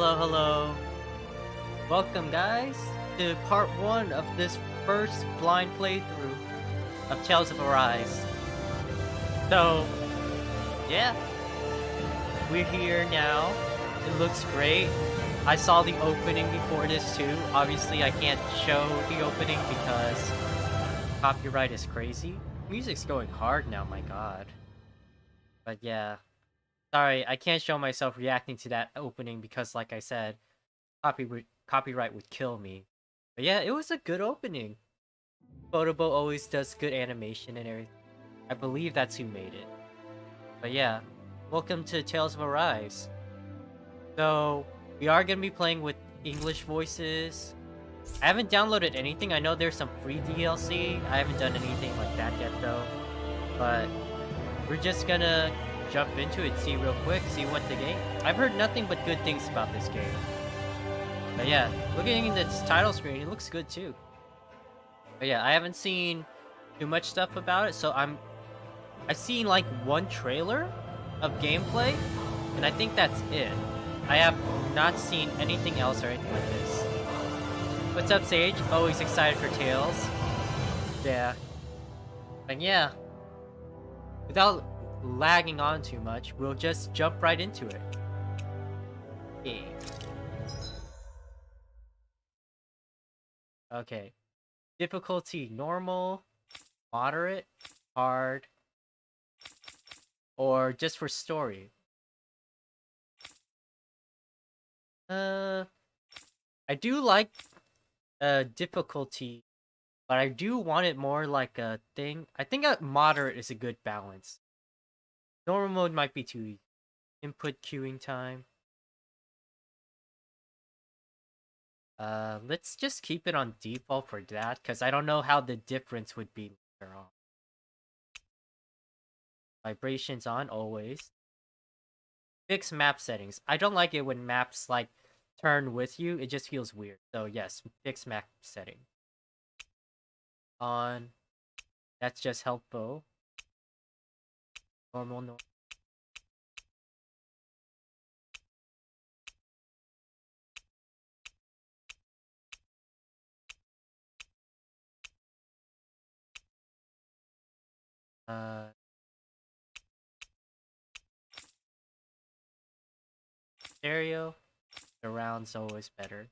Hello, hello. Welcome, guys, to part 1 of this first blind playthrough of Tales of Arise. So, yeah, we're here now. It looks great. I saw the opening before this too. Obviously, I can't show the opening because copyright is crazy. Music's going hard now, my god. But yeah. Sorry, I can't show myself reacting to that opening because, like I said, copyright would kill me. But yeah, it was a good opening. Photobo always does good animation and everything. I believe that's who made it. But yeah, welcome to Tales of Arise. So, we are going to be playing with English voices. I haven't downloaded anything. I know there's some free DLC. I haven't done anything like that yet though. But we're just gonna jump into it, see real quick, see what the game. I've heard nothing but good things about this game. But yeah, looking at this title screen, it looks good too. But yeah, I haven't seen too much stuff about it, so I've seen like one trailer of gameplay, and I think that's it. I have not seen anything else or anything like this. What's up, Sage? Always excited for Tales. Yeah. And yeah, without lagging on too much, we'll just jump right into it. Okay. Difficulty normal, moderate, hard, or just for story. I do like difficulty, but I do want it more like a thing. I think a moderate is a good balance. Normal mode might be too easy. Input queuing time. Let's just keep it on default for that, because I don't know how the difference would be later on. Vibrations on, always. Fix map settings. I don't like it when maps, like, turn with you. It just feels weird. So, yes, fix map setting. On. That's just helpful. Normal. Stereo. Surround's always better.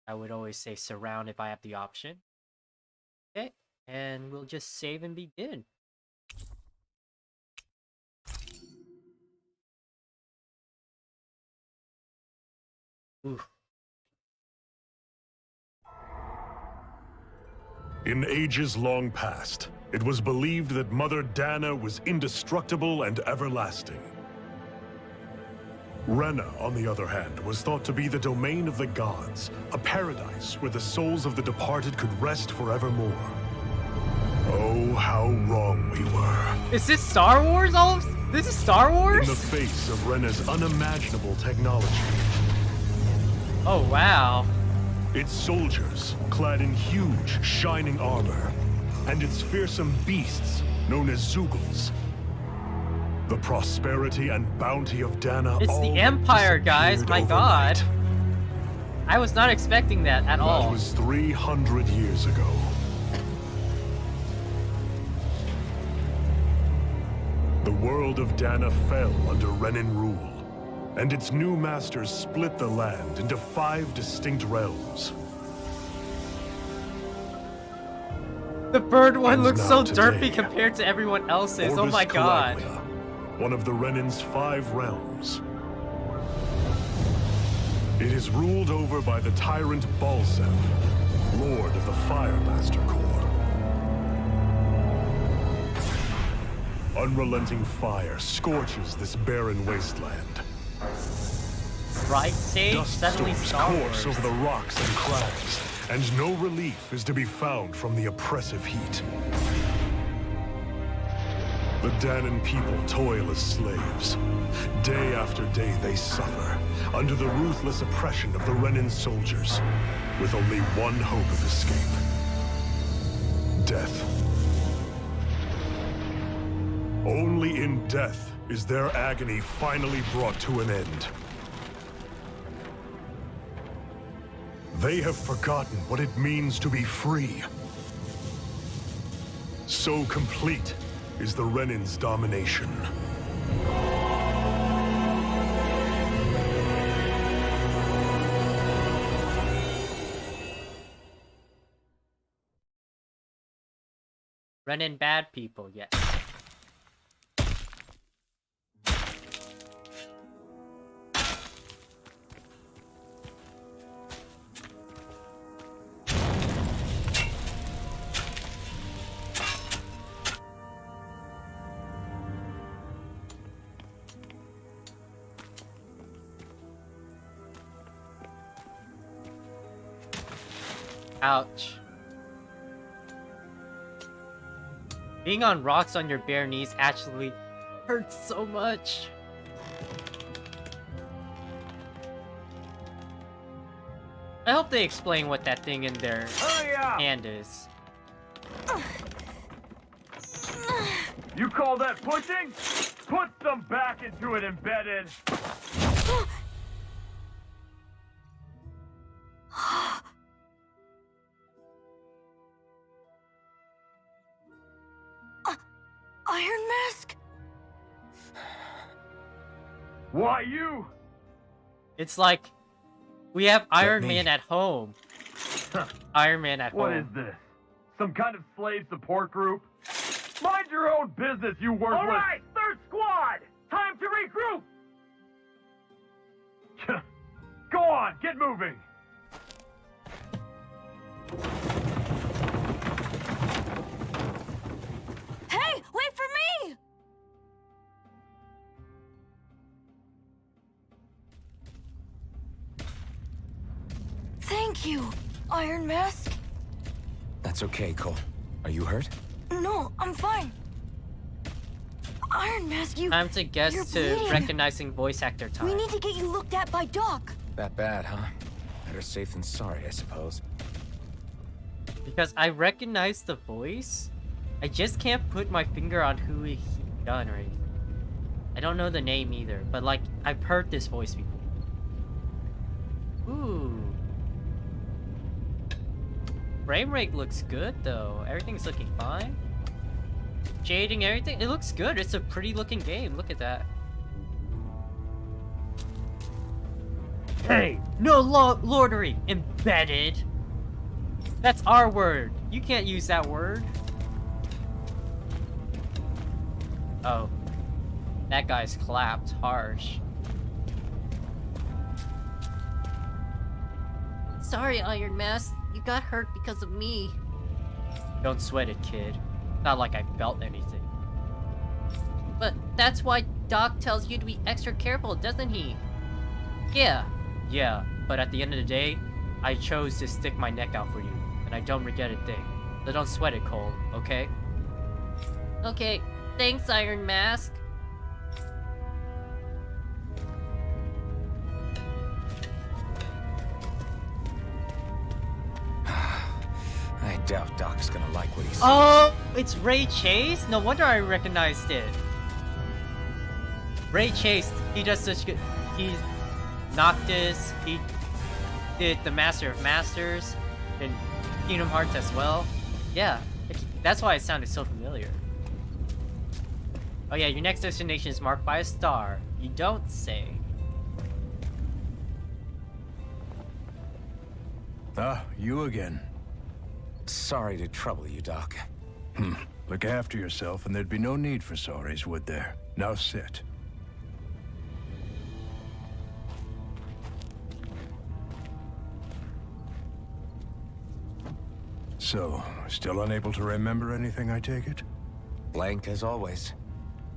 I would always say surround if I have the option. Okay, and we'll just save and begin. Ooh. In ages long past, it was believed that Mother Dana was indestructible and everlasting. Rena, on the other hand, was thought to be the domain of the gods, a paradise where the souls of the departed could rest forevermore. Oh, how wrong we were. Is this Star Wars? This is Star Wars? In the face of Rena's unimaginable technology. Oh, wow. Its soldiers, clad in huge, shining armor, and its fearsome beasts, known as Zeugles. The prosperity and bounty of Dana. It's the Empire, guys. My god. I was not expecting that at all. That was 300 years ago. The world of Dana fell under Renan rule, and its new masters split the land into 5 distinct realms. The bird one looks so today, derpy compared to everyone else's. Oh Orbis my god. Calaglia, one of the Renan's 5 realms. It is ruled over by the tyrant Balsef, Lord of the Fire Master Corps. Unrelenting fire scorches this barren wasteland. Right, Sage? Dust Suddenly storms Star course Wars. over the rocks and crags, and no relief is to be found from the oppressive heat. The Danan people toil as slaves. Day after day they suffer, under the ruthless oppression of the Renan soldiers, with only one hope of escape. Death. Only in death is their agony finally brought to an end. They have forgotten what it means to be free. So complete is the Renin's domination. Renin bad people, yes. Ouch. Being on rocks on your bare knees actually hurts so much. I hope they explain what that thing in their hand is. You call that pushing? Put some back into it, embedded. Iron Mask? Why you? It's like we have Iron Man at home. Iron Man at What home. is this? Some kind of slave support group? Mind your own business, you worthless. All right, third squad, time to regroup. Go on, get moving. Hey, wait for me! Thank you, Iron Mask. That's okay, Cole. Are you hurt? No, I'm fine. Iron Mask, you're Time to guess to bleeding. recognizing voice actor time. We need to get you looked at by Doc. That bad, huh? Better safe than sorry, I suppose. Because I recognize the voice, I just can't put my finger on who he done or anything. I don't know the name either, but like, I've heard this voice before. Ooh. Frame rate looks good though. Everything's looking fine. Shading, everything, it looks good. It's a pretty looking game. Look at that. Hey, no lordery, embedded. That's our word. You can't use that word. Oh. That guy's clapped harsh. Sorry, Iron Mask. You got hurt because of me. Don't sweat it, kid. Not like I felt anything. But that's why Doc tells you to be extra careful, doesn't he? Yeah, but at the end of the day, I chose to stick my neck out for you, and I don't regret a thing. So don't sweat it, Cole, okay? Okay, thanks, Iron Mask. I doubt Doc's gonna like what he sees. Oh, it's Ray Chase? No wonder I recognized it. Ray Chase, he does such good... He's Noctis, he did the Master of Masters, and Kingdom Hearts as well. Yeah, that's why it sounded so familiar. Oh yeah, your next destination is marked by a star. You don't say. Ah, you again. Sorry to trouble you, Doc. Look after yourself and there'd be no need for sorries, would there? Now sit. So, still unable to remember anything, I take it? Blank as always.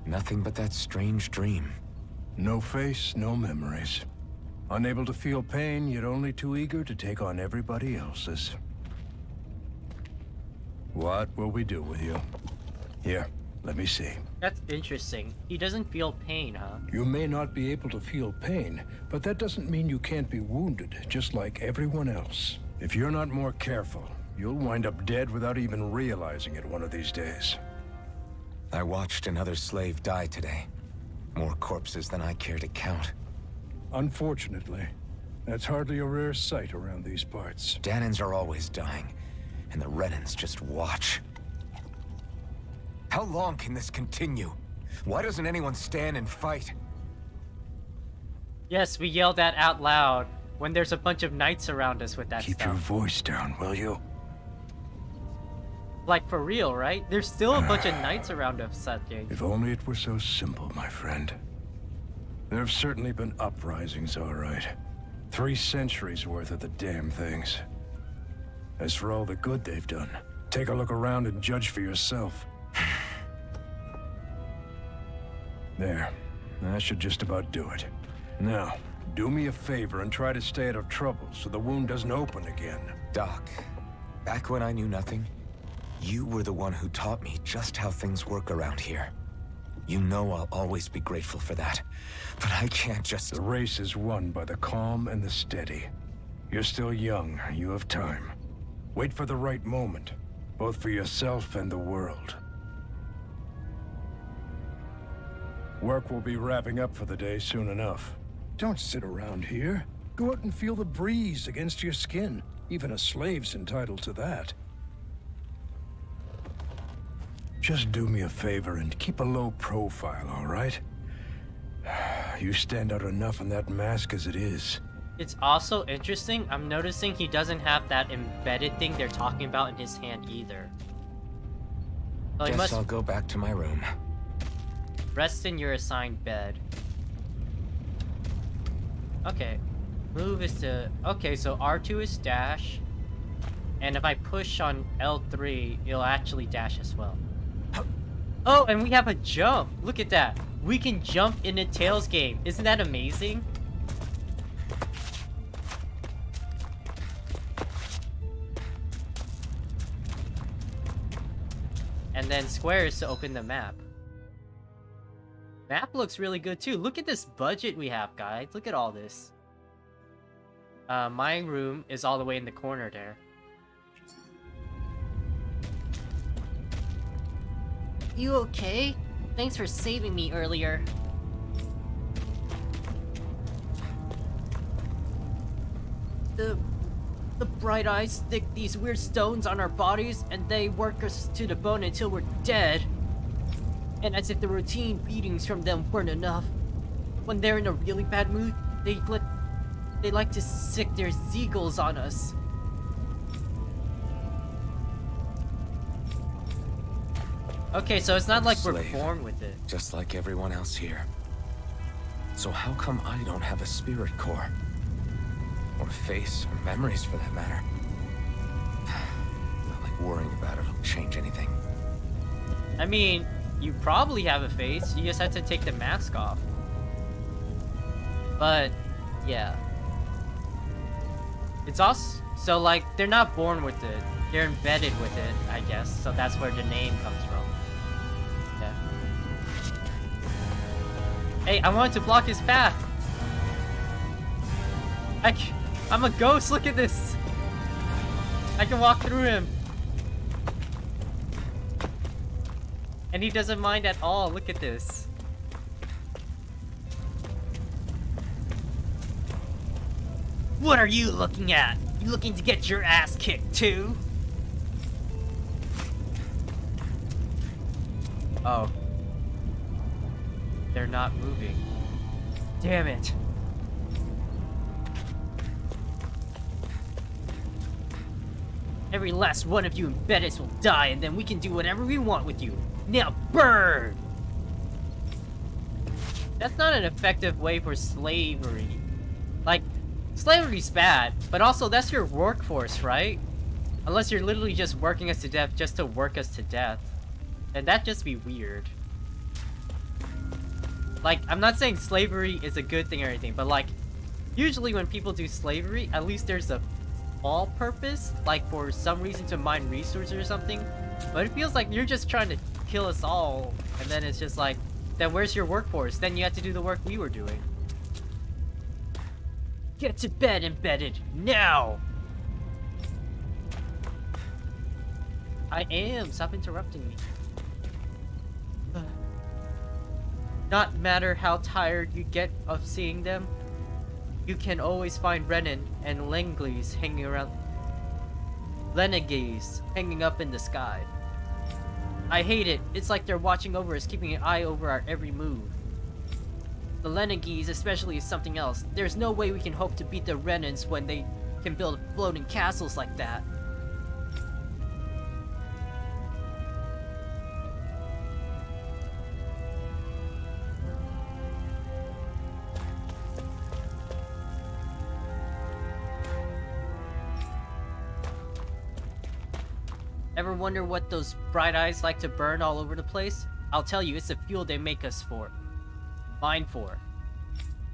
Nothing but that strange dream. No face, no memories. Unable to feel pain, yet only too eager to take on everybody else's. What will we do with you? Here, let me see. That's interesting. He doesn't feel pain, huh? You may not be able to feel pain, but that doesn't mean you can't be wounded, just like everyone else. If you're not more careful, you'll wind up dead without even realizing it one of these days. I watched another slave die today. More corpses than I care to count. Unfortunately, That's hardly a rare sight around these parts. Danans are always dying, and the Renans just watch. How long can this continue? Why doesn't anyone stand and fight? Yes, we yell that out loud when there's a bunch of knights around us with that Keep stuff. your voice down, will you? Like, for real, right? There's still a bunch of knights around us, Satya. If only it were so simple, my friend. There have certainly been uprisings, all right. 3 centuries worth of the damn things. As for all the good they've done, take a look around and judge for yourself. There. That should just about do it. Now, do me a favor and try to stay out of trouble so the wound doesn't open again. Doc, back when I knew nothing, you were the one who taught me just how things work around here. You know I'll always be grateful for that. But I can't just... The race is won by the calm and the steady. You're still young. You have time. Wait for the right moment, both for yourself and the world. Work will be wrapping up for the day soon enough. Don't sit around here. Go out and feel the breeze against your skin. Even a slave's entitled to that. Just do me a favor and keep a low profile, all right? You stand out enough in that mask as it is. It's also interesting, I'm noticing he doesn't have that embedded thing they're talking about in his hand either. So he Guess must I'll go back to my room. rest in your assigned bed. Okay. Move is to... Okay, so R2 is dash. And if I push on L3, it'll actually dash as well. Oh, and we have a jump! Look at that! We can jump in a Tails game. Isn't that amazing? And then square is to open the map. Map looks really good too. Look at this budget we have, guys. Look at all this. My room is all the way in the corner there. You okay? Thanks for saving me earlier. The bright eyes stick these weird stones on our bodies and they work us to the bone until we're dead. And as if the routine beatings from them weren't enough, when they're in a really bad mood, they like to sick their zeagles on us. Okay, so it's not like we're Slave. born with it. Just like everyone else here. So how come I don't have a spirit core? Or face, or memories for that matter? Not like worrying about it'll change anything. I mean, you probably have a face, you just have to take the mask off. But, yeah. It's also, so like, they're not born with it. They're embedded with it, I guess. So that's where the name comes from. Yeah. Hey, I wanted to block his path. I'm a ghost, look at this. I can walk through him. And he doesn't mind at all, look at this. What are you looking at? You looking to get your ass kicked too? Oh. They're not moving. Damn it. Every last one of you embeddeds will die, and then we can do whatever we want with you. Now burn! That's not an effective way for slavery. Like, slavery's bad, but also that's your workforce, right? Unless you're literally just working us to death just to work us to death. And that'd just be weird. Like, I'm not saying slavery is a good thing or anything, but like, usually when people do slavery, at least there's a small purpose, like for some reason to mine resources or something. But it feels like you're just trying to kill us all, and then it's just like, then where's your workforce? Then you have to do the work we were doing. Get to bed, embedded, now! I am, stop interrupting me. Not matter how tired you get of seeing them, you can always find Renan and Lenglies hanging around. Lenegese hanging up in the sky. I hate it. It's like they're watching over us, keeping an eye over our every move. The Lenegese especially is something else. There's no way we can hope to beat the Renans when they can build floating castles like that. Ever wonder what those bright eyes like to burn all over the place? I'll tell you, it's the fuel they make us for. Mine for.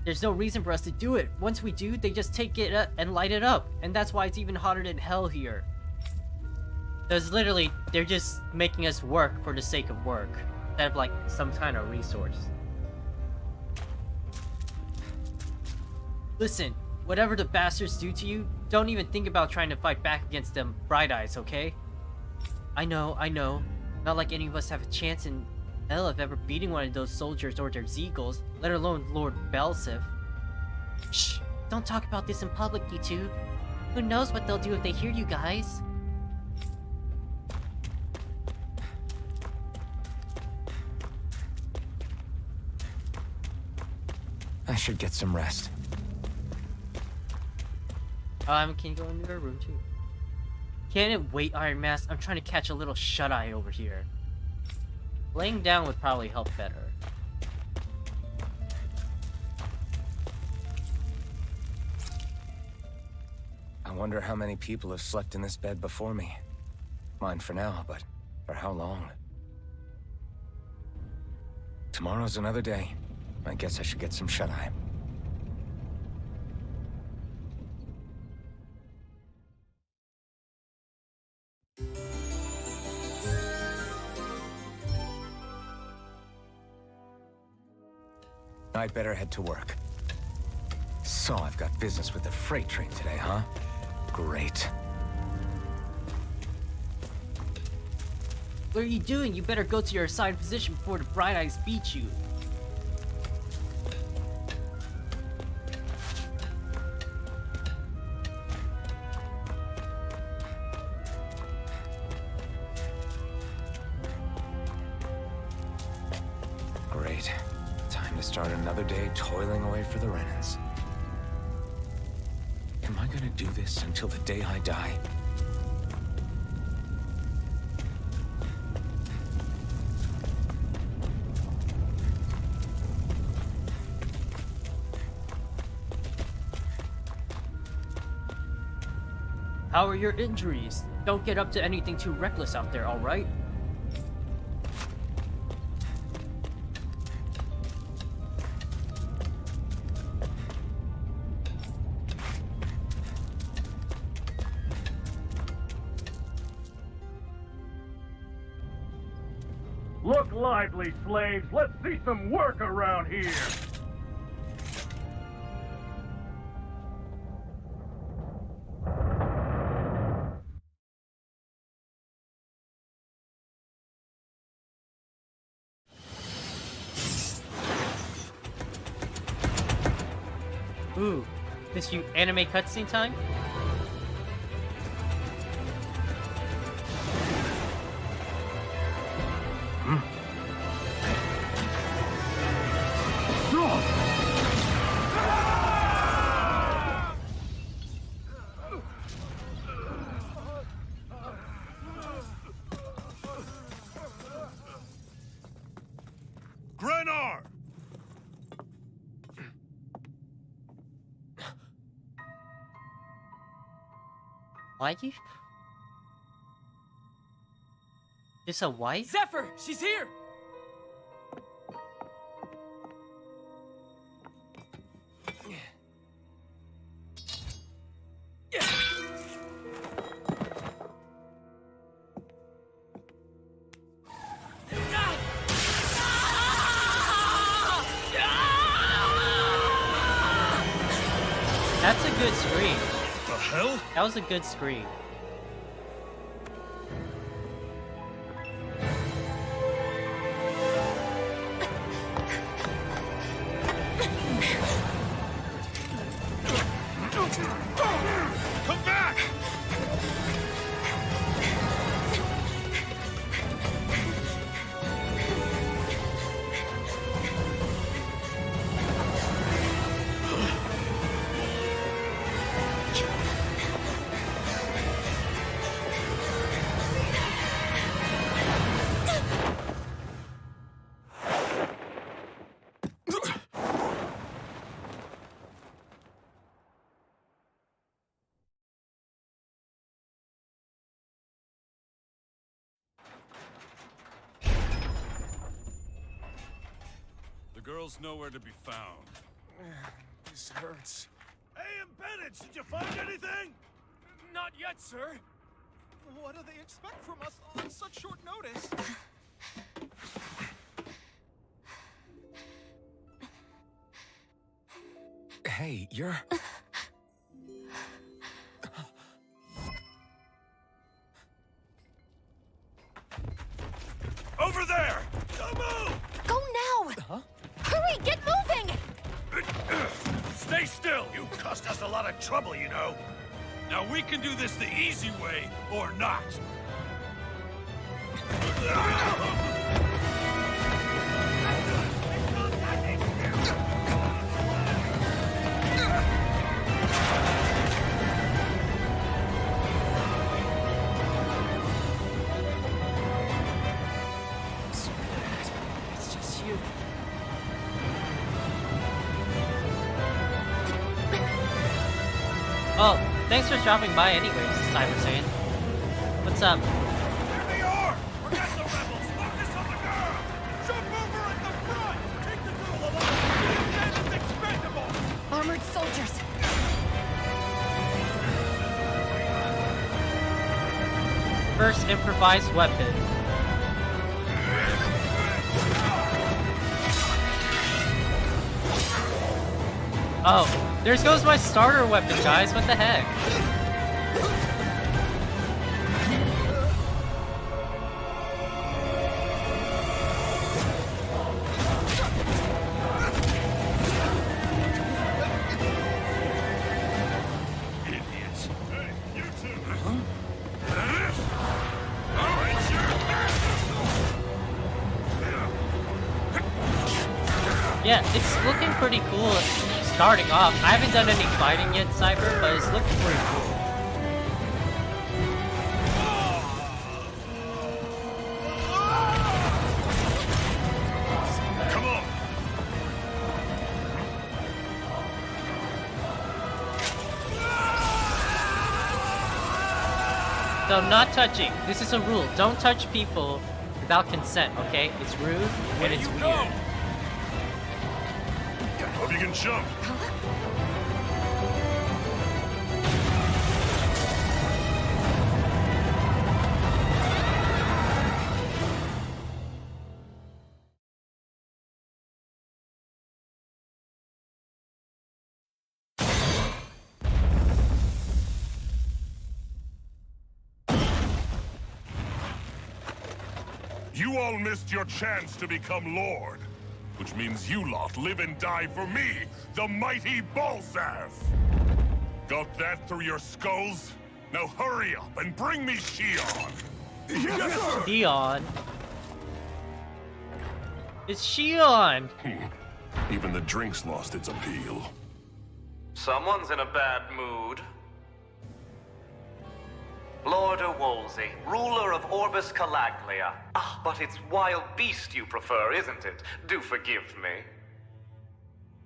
There's no reason for us to do it. Once we do, they just take it up and light it up. And that's why it's even hotter than hell here. Because literally, they're just making us work for the sake of work. Instead of like some kind of resource. Listen, whatever the bastards do to you, don't even think about trying to fight back against them bright eyes, okay? I know. Not like any of us have a chance in hell of ever beating one of those soldiers or their Zeagles, let alone Lord Belsif. Shh! Don't talk about this in public, you two. Who knows what they'll do if they hear you guys? I should get some rest. Can you go into your room too? Can't it wait, Iron Mask? I'm trying to catch a little shut-eye over here. Laying down would probably help better. I wonder how many people have slept in this bed before me. Mine for now, but for how long? Tomorrow's another day. I guess I should get some shut-eye. I'd better head to work. So I've got business with the freight train today, huh? Great. What are you doing? You better go to your assigned position before the Bright Eyes beat you. Great. Time to start another day toiling away for the Renans. Am I gonna do this until the day I die? How are your injuries? Don't get up to anything too reckless out there, alright? Look lively, slaves. Let's see some work around here. Ooh, this you anime cutscene time? Grenar! Wife? This a wife? Zephyr, she's here! That's a good scream. The hell? That was a good scream. girl's nowhere to be found. This hurts. Hey, and Bennett, did you find anything? Not yet, sir. What do they expect from us on such short notice? Hey, you're... Over there! Don't move! Go now! Huh? Hurry, get moving! Stay still! You cost us a lot of trouble, you know. Now we can do this the easy way, or not. It's just you. Oh, thanks for dropping by anyways, Cyber Saiyan. What's up? There they are! Forget the rebels! Focus on the girl! Jump over at the front! Take the girl alive! Then it's expendable! Armored soldiers! First improvised weapon. Oh, there goes my starter weapon, guys. What the heck? Idiots. Hey, you two! All right, sure. Yeah, it's looking pretty cool starting off. I haven't done any fighting yet, Cyber, but it's looking pretty cool. Come on! So, not touching. This is a rule. Don't touch people without consent, okay? It's rude and it's weird. Hope you can jump! You all missed your chance to become Lord. Which means you lot live and die for me, the mighty Balzath! Got that through your skulls? Now hurry up and bring me Shion! Shion. It's Shion! Even the drink's lost its appeal. Someone's in a bad mood. Lord Wolsey, ruler of Orbis Calaglia. Ah, but it's wild beast you prefer, isn't it? Do forgive me.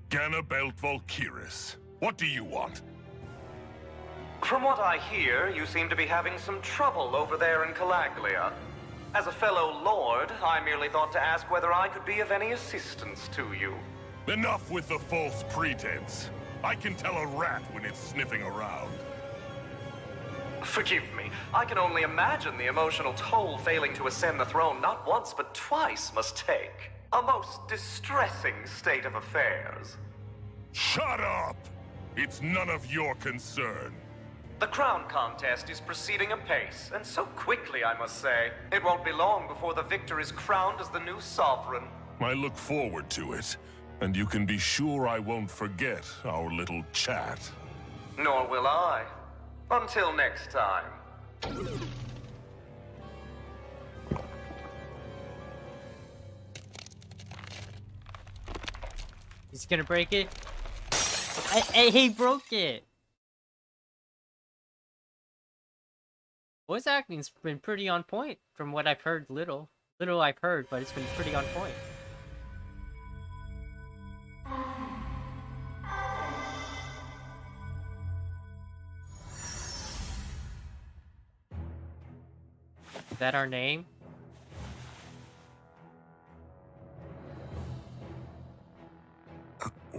Ganabelt Volkiris, what do you want? From what I hear, you seem to be having some trouble over there in Calaglia. As a fellow lord, I merely thought to ask whether I could be of any assistance to you. Enough with the false pretense. I can tell a rat when it's sniffing around. Forgive me. I can only imagine the emotional toll failing to ascend the throne not once but twice must take. A most distressing state of affairs. Shut up! It's none of your concern. The crown contest is proceeding apace, and so quickly, I must say. It won't be long before the victor is crowned as the new sovereign. I look forward to it, and you can be sure I won't forget our little chat. Nor will I. Until next time. He's gonna break it. He broke it! Voice acting's been pretty on point, from what I've heard. Little I've heard, but it's been pretty on point. Is that our name?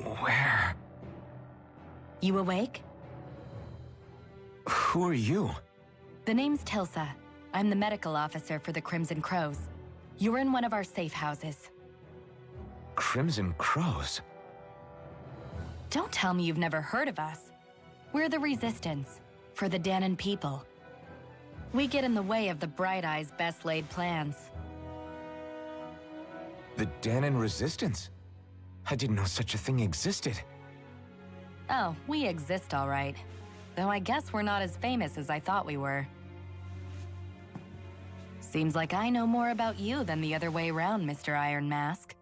Where? You awake? Who are you? The name's Tilsa. I'm the medical officer for the Crimson Crows. You're in one of our safe houses. Crimson Crows? Don't tell me you've never heard of us. We're the Resistance, for the Danon people. We get in the way of the Bright Eyes' best-laid plans. The Danon Resistance? I didn't know such a thing existed. Oh, we exist all right. Though I guess we're not as famous as I thought we were. Seems like I know more about you than the other way around, Mr. Iron Mask.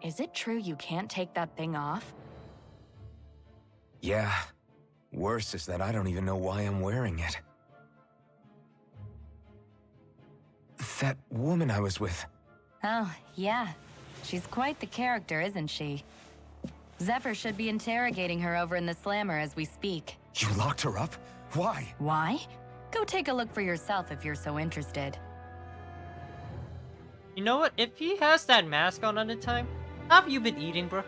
Is it true you can't take that thing off? Yeah. Worse is that I don't even know why I'm wearing it. That woman I was with. Oh, yeah. She's quite the character, isn't she? Zephyr should be interrogating her over in the Slammer as we speak. You locked her up? Why? Why? Go take a look for yourself if you're so interested. You know what? If he has that mask on the time, how have you been eating, bro?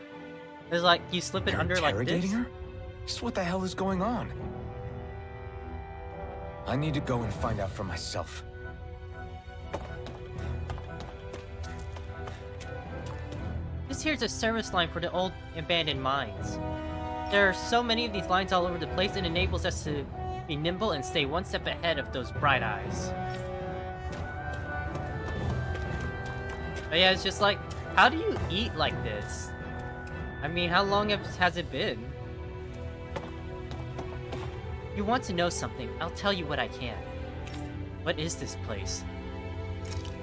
It's like you slip it You're under like interrogating this. her? Just what the hell is going on? I need to go and find out for myself. This here's a service line for the old abandoned mines. There are so many of these lines all over the place, it enables us to be nimble and stay one step ahead of those bright eyes. But yeah, it's just like, how do you eat like this? I mean, how long has it been? You want to know something, I'll tell you what I can. What is this place?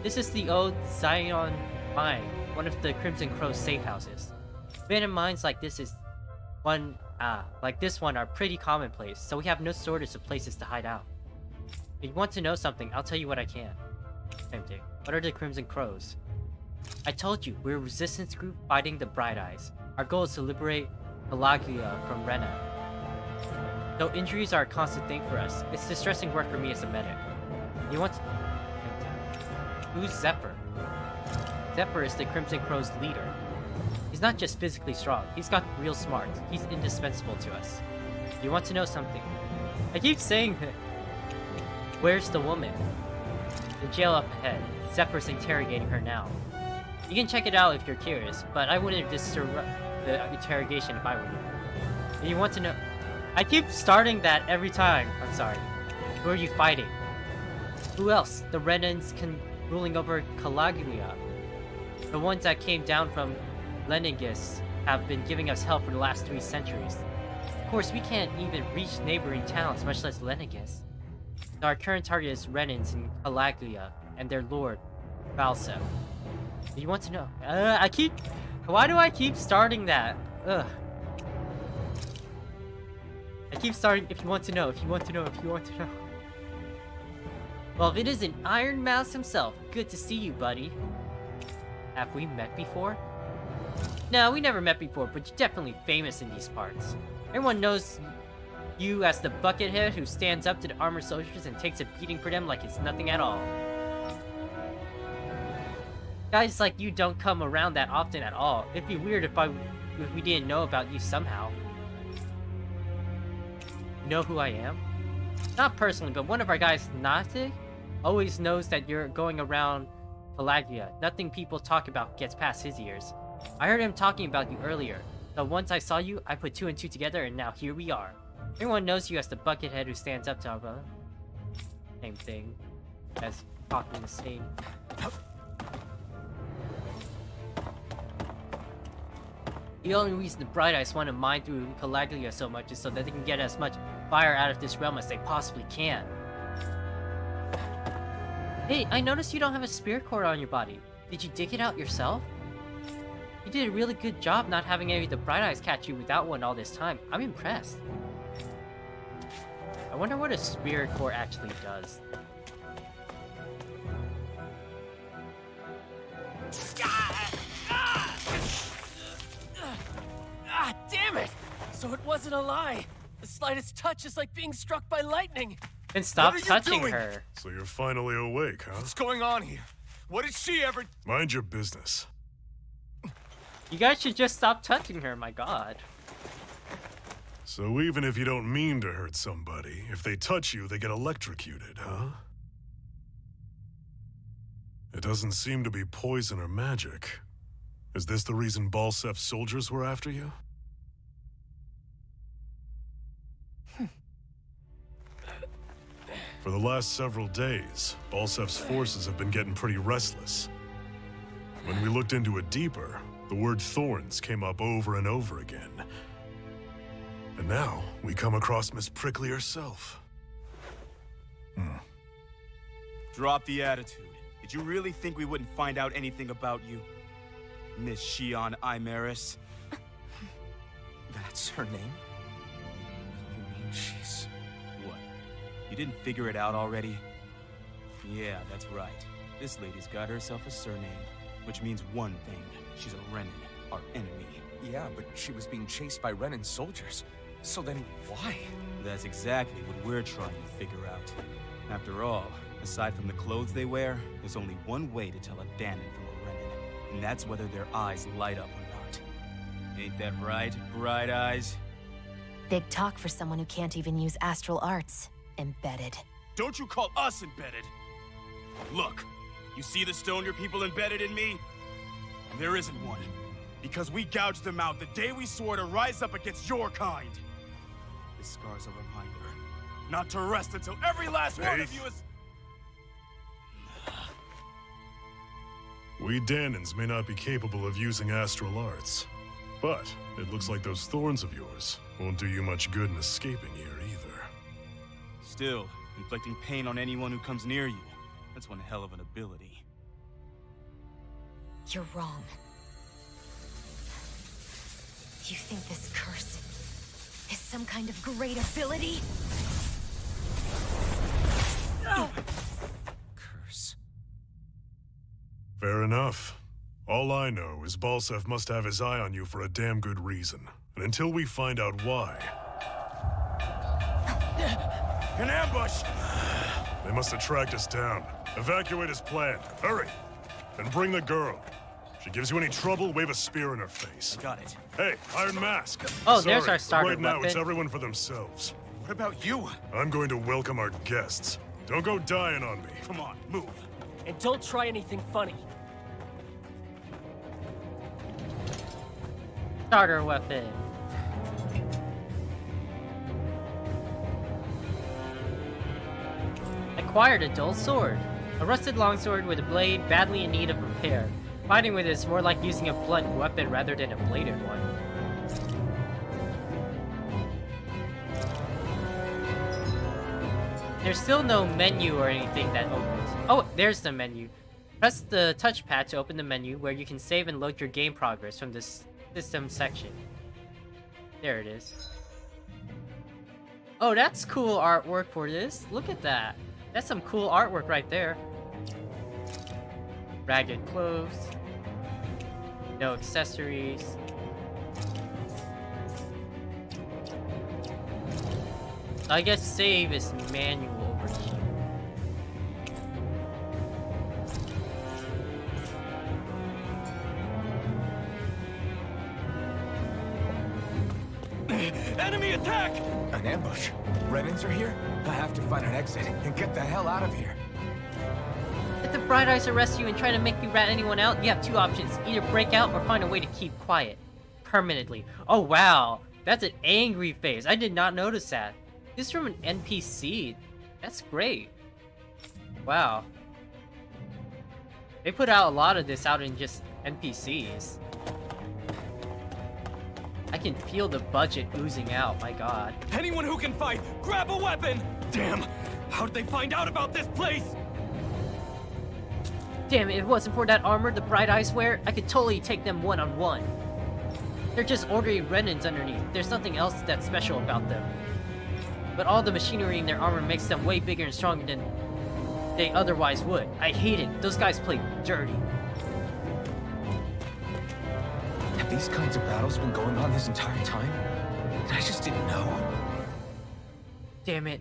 This is the old Zion mine, one of the Crimson Crow's safe houses. Abandoned mines like this one are pretty commonplace, so we have no shortage of places to hide out. If you want to know something, I'll tell you what I can. Same thing. What are the Crimson Crows? I told you, we're a resistance group fighting the Bright Eyes. Our goal is to liberate Pelagia from Rena. Though injuries are a constant thing for us, it's distressing work for me as a medic. You want to... Who's Zephyr? Zephyr is the Crimson Crow's leader. He's not just physically strong, he's got real smarts. He's indispensable to us. You want to know something? I keep saying it. Where's the woman? The jail up ahead. Zephyr's interrogating her now. You can check it out if you're curious, but I wouldn't disrupt the interrogation if I were you. And you want to know... I keep starting that every time. I'm sorry. Who are you fighting? Who else? The Renans ruling over Calaglia. The ones that came down from Lenegis have been giving us help for the last 3 centuries. Of course, we can't even reach neighboring towns, much less Lenegis. Our current target is Renans in Calaglia and their lord, Valsev. You want to know? Why do I keep starting that? Ugh. I keep starting, if you want to know, if you want to know, if you want to know. Well, if it isn't Iron Mouse himself, good to see you, buddy. Have we met before? No, we never met before, but you're definitely famous in these parts. Everyone knows you as the buckethead who stands up to the armored soldiers and takes a beating for them like it's nothing at all. Guys like you don't come around that often at all. It'd be weird if we didn't know about you somehow. You know who I am? Not personally, but one of our guys, Nate, always knows that you're going around Pelagia. Nothing people talk about gets past his ears. I heard him talking about you earlier. So once I saw you, I put 2 and 2 together and now here we are. Everyone knows you as the buckethead who stands up to our brother. Same thing as talking the same. The only reason the Bright Eyes want to mine through Calaglia so much is so that they can get as much fire out of this realm as they possibly can. Hey, I noticed you don't have a spirit core on your body. Did you dig it out yourself? You did a really good job not having any of the Bright Eyes catch you without one all this time. I'm impressed. I wonder what a spirit core actually does. Ah, damn it! So it wasn't a lie. The slightest touch is like being struck by lightning. And stop What are you touching doing? her. So you're finally awake, huh? What's going on here? What did she ever... Mind your business. You guys should just stop touching her, my god. So even if you don't mean to hurt somebody, if they touch you, they get electrocuted, huh? It doesn't seem to be poison or magic. Is this the reason Balsef's soldiers were after you? For the last several days, Balsef's forces have been getting pretty restless. When we looked into it deeper, the word thorns came up over and over again. And now, we come across Miss Prickly herself. Drop the attitude. Did you really think we wouldn't find out anything about you? Miss Shion Imaris? That's her name? You mean she's... What? You didn't figure it out already? Yeah, that's right. This lady's got herself a surname, which means one thing. She's a Renin, our enemy. Yeah, but she was being chased by Renin soldiers. So then why? That's exactly what we're trying to figure out. After all, aside from the clothes they wear, there's only one way to tell a Danon from a Renin, and that's whether their eyes light up or not. Ain't that right, Bright Eyes? Big talk for someone who can't even use astral arts. Embedded. Don't you call us embedded! Look, you see the stone your people embedded in me? There isn't one. Because we gouged them out the day we swore to rise up against your kind. This scar's a reminder, not to rest until every last one of you is... We Danons may not be capable of using astral arts, but it looks like those thorns of yours won't do you much good in escaping here either. Still, inflicting pain on anyone who comes near you, that's one hell of an ability. You're wrong. You think this curse is some kind of great ability? Curse. Fair enough. All I know is Balsef must have his eye on you for a damn good reason. And until we find out why... An ambush! They must have tracked us down. Evacuate as planned. Hurry! And bring the girl. If she gives you any trouble, wave a spear in her face. Got it. Hey, Iron Mask. Oh, Sorry, there's our starter right now, weapon. it's everyone for themselves. What about you? I'm going to welcome our guests. Don't go dying on me. Come on, move. And don't try anything funny. Starter weapon. Acquired a dull sword. A rusted longsword with a blade badly in need of repair. Fighting with it is more like using a blunt weapon rather than a bladed one. There's still no menu or anything that opens. Oh, there's the menu. Press the touchpad to open the menu where you can save and load your game progress from this system section. There it is. Oh, that's cool artwork for this. Look at that. That's some cool artwork right there. Ragged clothes. No accessories. I guess save is manual over here. Enemy attack! An ambush? Renins are here? I have to find an exit and get the hell out of here. If the Bright Eyes arrest you and try to make you rat anyone out, you have two options. Either break out or find a way to keep quiet. Permanently. Oh wow, that's an angry face. I did not notice that. This is from an NPC. That's great. Wow. They put out a lot of this out in just NPCs. I can feel the budget oozing out, my god. Anyone who can fight, grab a weapon! Damn! How did they find out about this place? Damn, if it wasn't for that armor the Bright Eyes wear, I could totally take them one-on-one. They're just ordinary Renins underneath. There's nothing else that's special about them. But all the machinery in their armor makes them way bigger and stronger than they otherwise would. I hate it. Those guys play dirty. Have these kinds of battles been going on this entire time? I just didn't know. Damn it.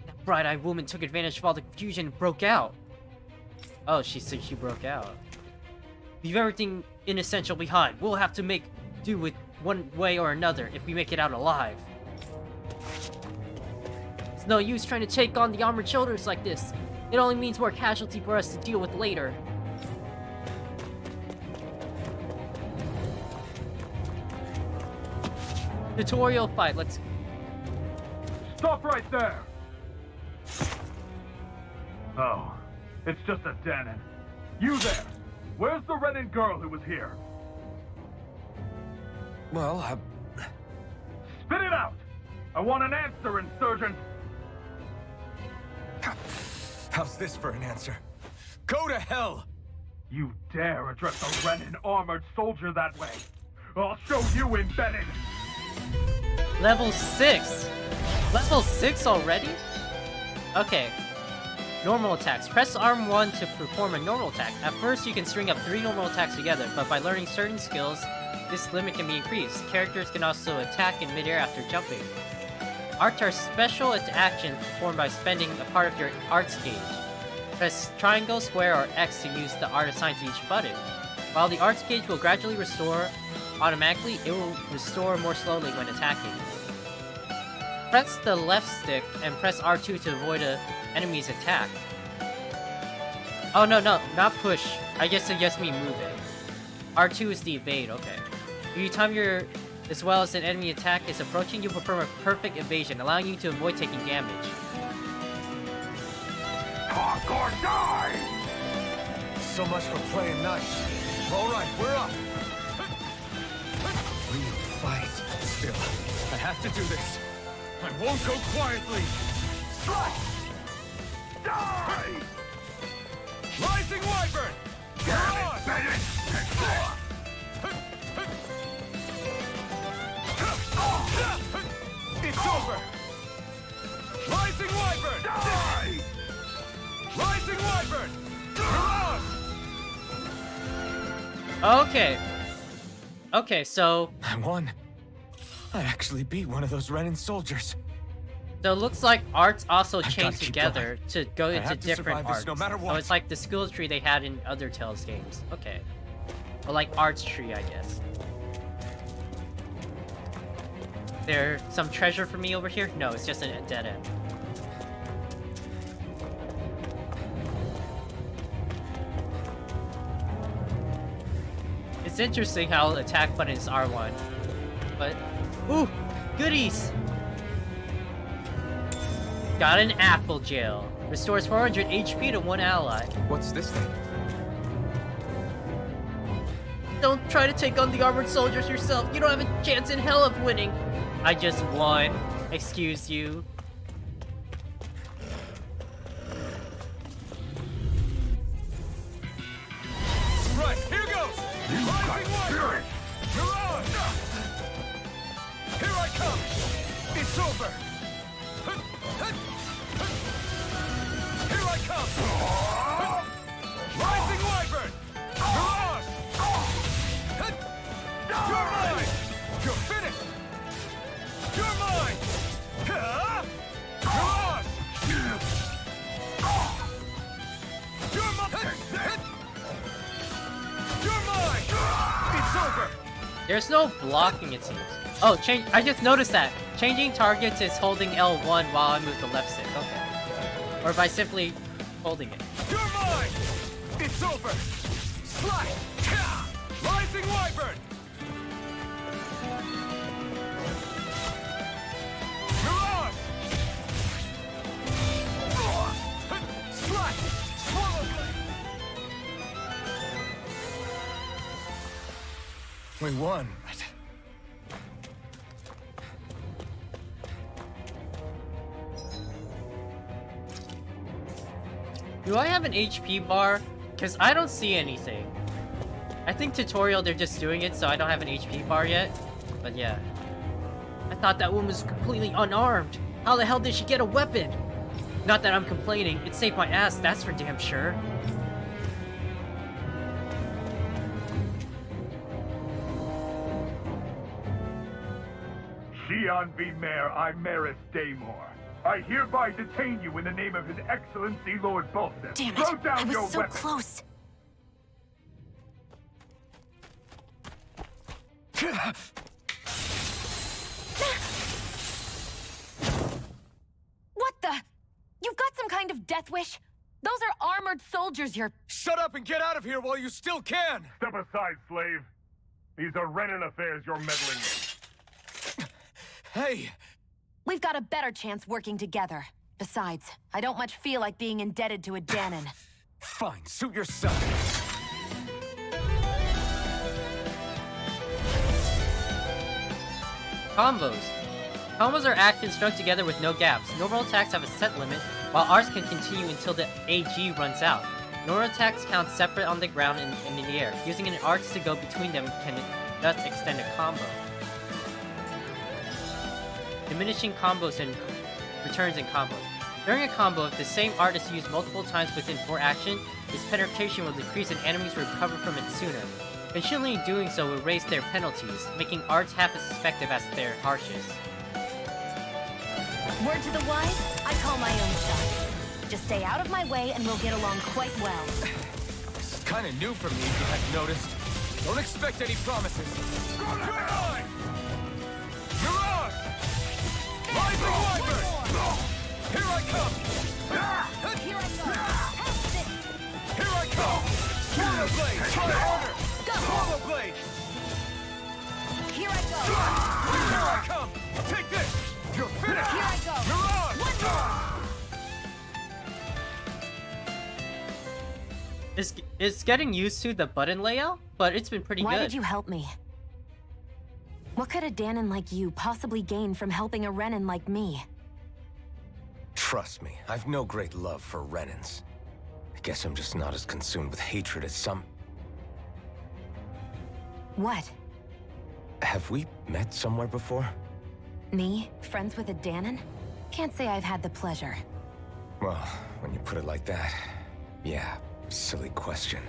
That bright-eyed woman took advantage of all the confusion and broke out. Oh, she broke out. Leave everything inessential behind. We'll have to make do with one way or another if we make it out alive. It's no use trying to take on the armored shoulders like this. It only means more casualty for us to deal with later. Tutorial fight, let's... Stop right there! Oh, it's just a Danon. You there! Where's the Renin girl who was here? Well, Spit it out! I want an answer, Insurgent! How's this for an answer? Go to hell! You dare address a Renin armored soldier that way? I'll show you, embedded! Level 6! Level 6 already? Okay. Normal attacks. Press arm 1 to perform a normal attack. At first, you can string up 3 normal attacks together, but by learning certain skills, this limit can be increased. Characters can also attack in midair after jumping. Arts are special actions performed by spending a part of your arts gauge. Press triangle, square, or X to use the art assigned to each button. While the arts gauge will gradually restore automatically, it will restore more slowly when attacking. Press the left stick and press R2 to avoid an enemy's attack. Oh no, not push. I guess it just means move it. R2 is the evade, okay. If you time your as well as an enemy attack is approaching, you perform a perfect evasion, allowing you to avoid taking damage. Talk or die! So much for playing nice. Alright, we're up! Real fight. Still, I have to do this. I won't go quietly! Strike! Die! Rising Wyvern! Damn it, Bennett! It's over! Rising Wyvern! Die! Rising Wyvern! Okay. Okay, so... I won. I actually beat one of those Renin soldiers. So it looks like arts also I've chain gotta keep together to go into have to different survive this arts. no matter So what. it's like the skill tree they had in other Tales games. Okay. Or like arts tree, I guess. There some treasure for me over here? No, it's just a dead end. It's interesting how attack button is R1. But, ooh, goodies! Got an apple gel. Restores 400 HP to one ally. What's this thing? Don't try to take on the armored soldiers yourself. You don't have a chance in hell of winning. I just won. Excuse you. Right, here goes! Rising Wyvern! Mirage! Here I come! It's over! Here I come! Rising Wyvern! Mirage! You're mine! You're finished! You're mine! Mirage! You're mine! You're mine! It's over! There's no blocking, it seems. Oh, change. I just noticed that. Changing targets is holding L1 while I move the left stick. Okay. Or by simply holding it. You're mine! It's over! Slash! Rising Wyvern! Mirage! Slash! Swallow blade! We won, but... Do I have an HP bar? Because I don't see anything. I think tutorial, they're just doing it, so I don't have an HP bar yet. But yeah. I thought that woman was completely unarmed. How the hell did she get a weapon? Not that I'm complaining. It saved my ass, that's for damn sure. Xian V. Mayor Imaris Daymore. I hereby detain you in the name of His Excellency Lord Bolton. Damn Throw it! down I was your so weapon. close. What the? You've got some kind of death wish? Those are armored soldiers you're... Shut up and get out of here while you still can! Step aside, slave. These are Renan affairs you're meddling in. Hey! We've got a better chance working together. Besides, I don't much feel like being indebted to a Danon. Fine, suit yourself. Combos. Combos are actions strung together with no gaps. Normal attacks have a set limit, while arts can continue until the AG runs out. Normal attacks count separate on the ground and in the air. Using an arts to go between them can thus extend a combo. Diminishing combos and returns in combos. During a combo, if the same art is used multiple times within 4 action, its penetration will decrease and enemies will recover from it sooner. Continually doing so will raise their penalties, making arts half as effective as their harshest. Word to the wise, I call my own shot. Just stay out of my way and we'll get along quite well. This is kind of new for me, if you hadn't noticed. Don't expect any promises. Mirage! Rising Wyvern! Here I come! Here I go! Test it! Here I come! Swallow Blade! Try harder! Go! Swallow Blade! Here I go! Here I come! Take this! You're finished! Here I go! Mirage! One more! It's getting used to the button layout, but it's been pretty good. Why did you help me? What could a Danon like you possibly gain from helping a Renan like me? Trust me, I've no great love for Renans. I guess I'm just not as consumed with hatred as some... What? Have we met somewhere before? Me? Friends with a Danon? Can't say I've had the pleasure. Well, when you put it like that, yeah, silly question.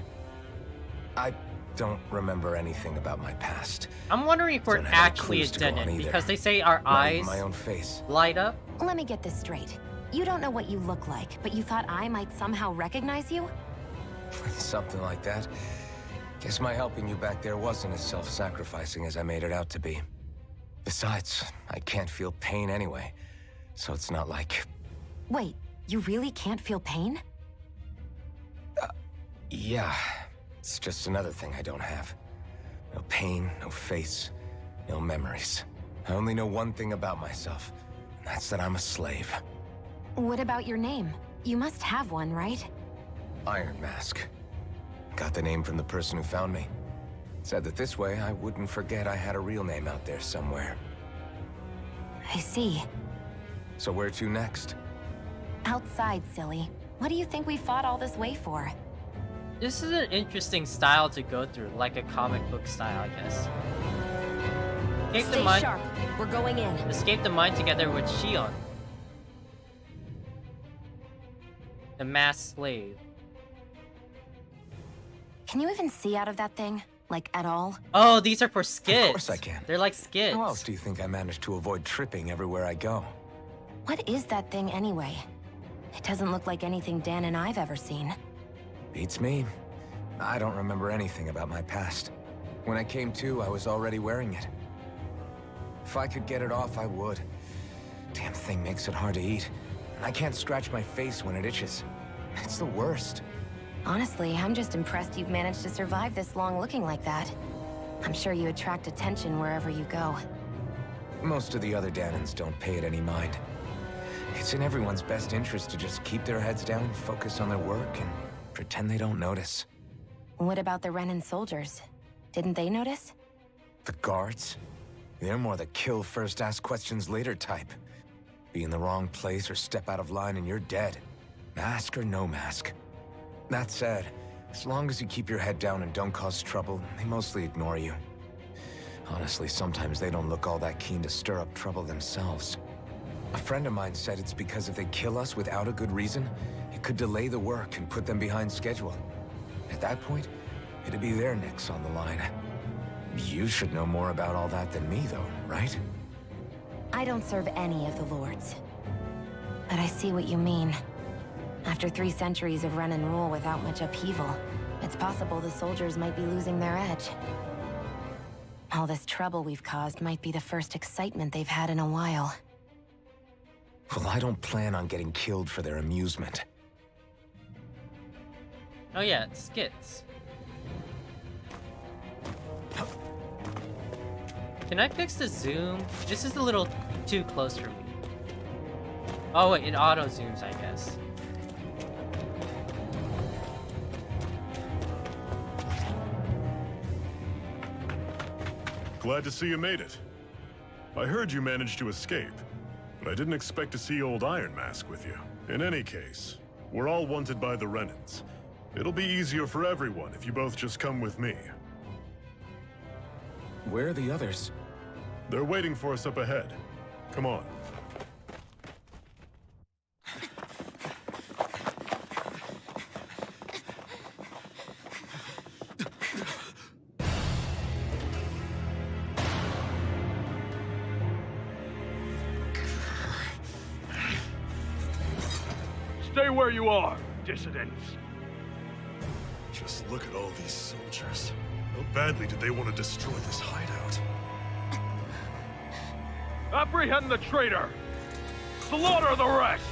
I don't remember anything about my past. I'm wondering if we're Don't have any actually a clues to go on Danon, either. because they say our Not even eyes my own face. light up. Let me get this straight. You don't know what you look like, but you thought I might somehow recognize you? Something like that. Guess my helping you back there wasn't as self-sacrificing as I made it out to be. Besides, I can't feel pain anyway, so it's not like... Wait, you really can't feel pain? Yeah, it's just another thing I don't have. No pain, no face, no memories. I only know one thing about myself, and that's that I'm a slave. What about your name? You must have one, right? Iron Mask. Got the name from the person who found me. Said that this way I wouldn't forget I had a real name out there somewhere. I see. So where to next? Outside, silly. What do you think we fought all this way for? This is an interesting style to go through, like a comic book style, I guess. Escape the Stay mind. sharp. We're going in. Escape the mind together with Shion, the masked slave. Can you even see out of that thing? Like, at all? Oh, these are for skits. Of course I can. They're like skits. How else do you think I managed to avoid tripping everywhere I go? What is that thing anyway? It doesn't look like anything Dan and I've ever seen. Beats me. I don't remember anything about my past. When I came to, I was already wearing it. If I could get it off, I would. Damn thing makes it hard to eat. And I can't scratch my face when it itches. It's the worst. Honestly, I'm just impressed you've managed to survive this long looking like that. I'm sure you attract attention wherever you go. Most of the other Danons don't pay it any mind. It's in everyone's best interest to just keep their heads down, focus on their work, and pretend they don't notice. What about the Renan soldiers? Didn't they notice? The guards? They're more the kill first, ask questions later type. Be in the wrong place or step out of line and you're dead. Mask or no mask. That said, as long as you keep your head down and don't cause trouble, they mostly ignore you. Honestly, sometimes they don't look all that keen to stir up trouble themselves. A friend of mine said it's because if they kill us without a good reason, it could delay the work and put them behind schedule. At that point, it'd be their necks on the line. You should know more about all that than me, though, right? I don't serve any of the lords. But I see what you mean. After 3 centuries of Renan rule without much upheaval, it's possible the soldiers might be losing their edge. All this trouble we've caused might be the first excitement they've had in a while. Well, I don't plan on getting killed for their amusement. Oh yeah, it's skits. Can I fix the zoom? This is a little too close for me. Oh wait, it auto zooms, I guess. Glad to see you made it. I heard you managed to escape, but I didn't expect to see old Iron Mask with you. In any case, we're all wanted by the Renans. It'll be easier for everyone if you both just come with me. Where are the others? They're waiting for us up ahead. Come on. Stay where you are, dissidents. Just look at all these soldiers. How badly did they want to destroy this hideout? Apprehend the traitor! Slaughter the rest!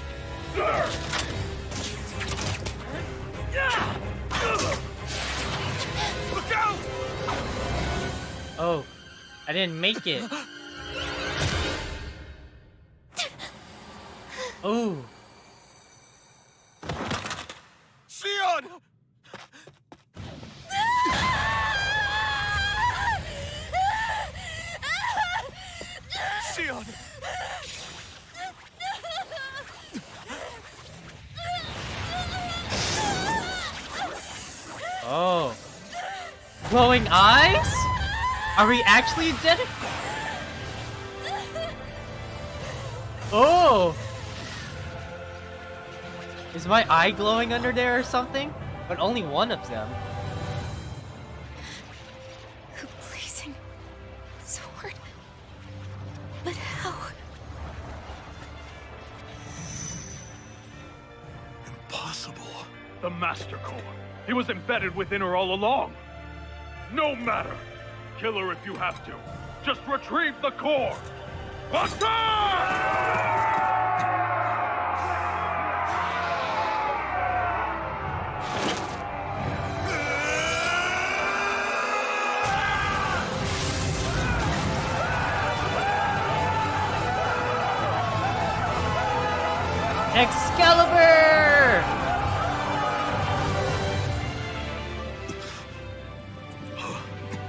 Look out! Oh, I didn't make it. Oh. Sion! Sion! Oh. Glowing eyes? Are we actually dead? Oh! Is my eye glowing under there or something? But only one of them. A blazing sword. But how? Impossible. The Master Core. He was embedded within her all along. No matter. Kill her if you have to. Just retrieve the core. Excalibur!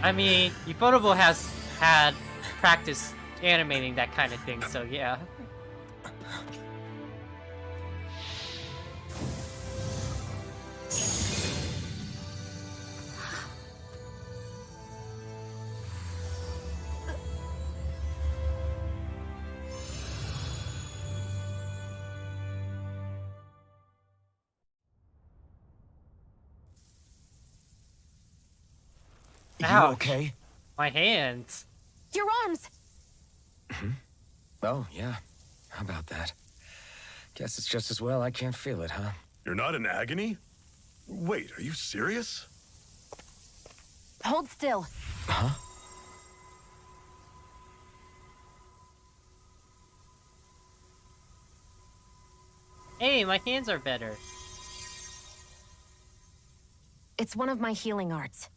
I mean, Ufotable has had practice animating that kind of thing, so yeah. You Ouch. okay? My hands. Your arms! Oh, yeah. How about that? Guess it's just as well I can't feel it, huh? You're not in agony? Wait, are you serious? Hold still. Huh? Hey, my hands are better. It's one of my healing arts.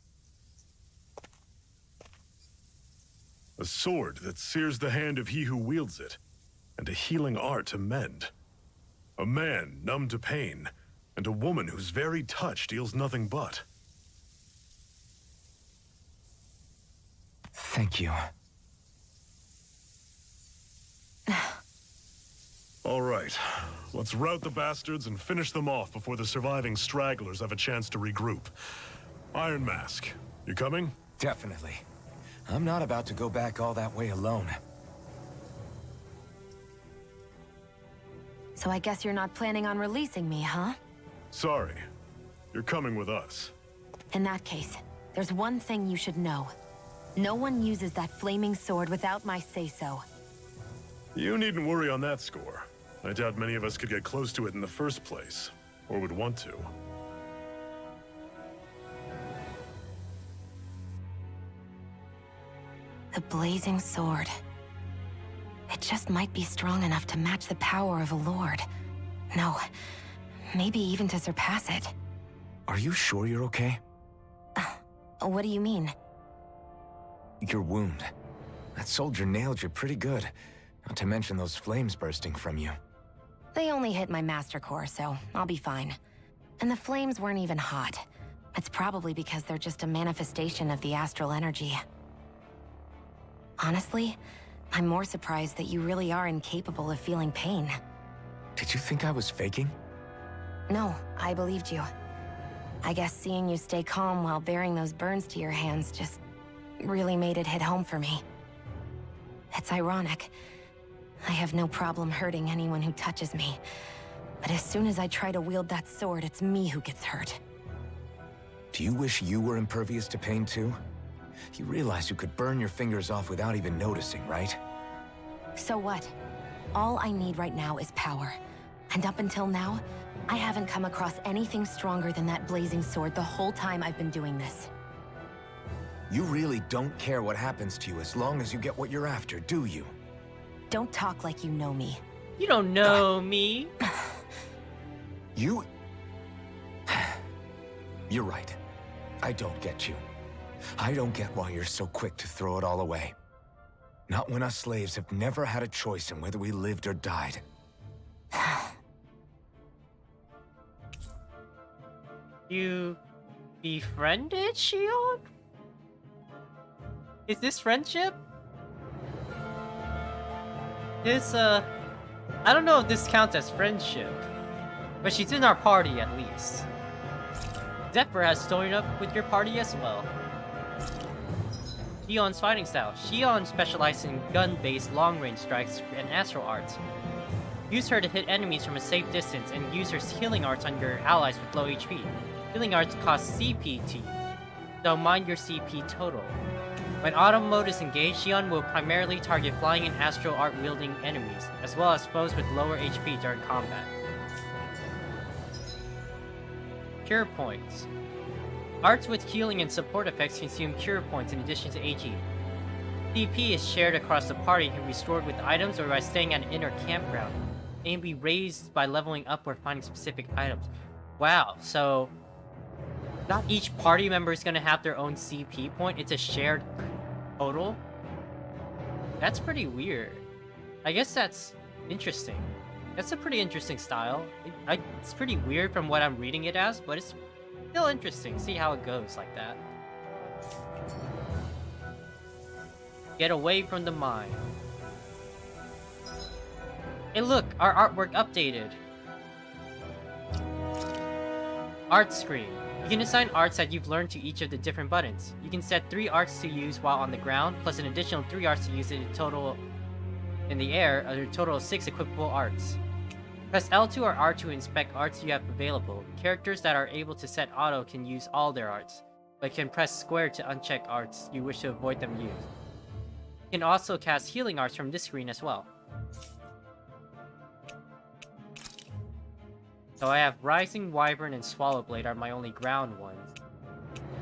A sword that sears the hand of he who wields it, and a healing art to mend. A man numb to pain, and a woman whose very touch deals nothing but. Thank you. All right, let's rout the bastards and finish them off before the surviving stragglers have a chance to regroup. Iron Mask, you coming? Definitely. I'm not about to go back all that way alone. So I guess you're not planning on releasing me, huh? Sorry, you're coming with us. In that case, there's one thing you should know. No one uses that flaming sword without my say-so. You needn't worry on that score. I doubt many of us could get close to it in the first place, or would want to. The blazing sword. It just might be strong enough to match the power of a lord. No, maybe even to surpass it. Are you sure you're okay? What do you mean? Your wound. That soldier nailed you pretty good. Not to mention those flames bursting from you. They only hit my master core, so I'll be fine. And the flames weren't even hot. It's probably because they're just a manifestation of the astral energy. Honestly, I'm more surprised that you really are incapable of feeling pain. Did you think I was faking? No, I believed you. I guess seeing you stay calm while bearing those burns to your hands just really made it hit home for me. It's ironic. I have no problem hurting anyone who touches me. But as soon as I try to wield that sword, it's me who gets hurt. Do you wish you were impervious to pain too? You realize you could burn your fingers off without even noticing, right? So what? All I need right now is power. And up until now, I haven't come across anything stronger than that blazing sword the whole time I've been doing this. You really don't care what happens to you as long as you get what you're after, do you? Don't talk like you know me. You don't know me. You... You're right. I don't get you. I don't get why you're so quick to throw it all away. Not when us slaves have never had a choice in whether we lived or died. You befriended Shion? Is this friendship? I don't know if this counts as friendship, but she's in our party at least. Zephyr has joined up with your party as well. Shion's fighting style. Shion specializes in gun-based long-range strikes and astral arts. Use her to hit enemies from a safe distance and use her healing arts on your allies with low HP. Healing arts cost CPT, so mind your CP total. When auto mode is engaged, Shion will primarily target flying and astral art wielding enemies, as well as foes with lower HP during combat. Cure points. Arts with healing and support effects consume cure points in addition to AG. CP is shared across the party and can be stored with items or by staying at an inner campground. It can be raised by leveling up or finding specific items. Wow, so not each party member is going to have their own CP point. It's a shared total. That's pretty weird. I guess that's interesting. That's a pretty interesting style. It's pretty weird from what I'm reading it as, but it's still interesting. See how it goes like that. Get away from the mine. Hey look, our artwork updated. Art screen. You can assign arts that you've learned to each of the different buttons. You can set 3 arts to use while on the ground, plus an additional 3 arts to use in total in the air, a total of 6 equipable arts. Press L2 or R to inspect arts you have available. Characters that are able to set auto can use all their arts, but can press square to uncheck arts you wish to avoid them use. You can also cast healing arts from this screen as well. So I have Rising Wyvern and Swallowblade are my only ground ones.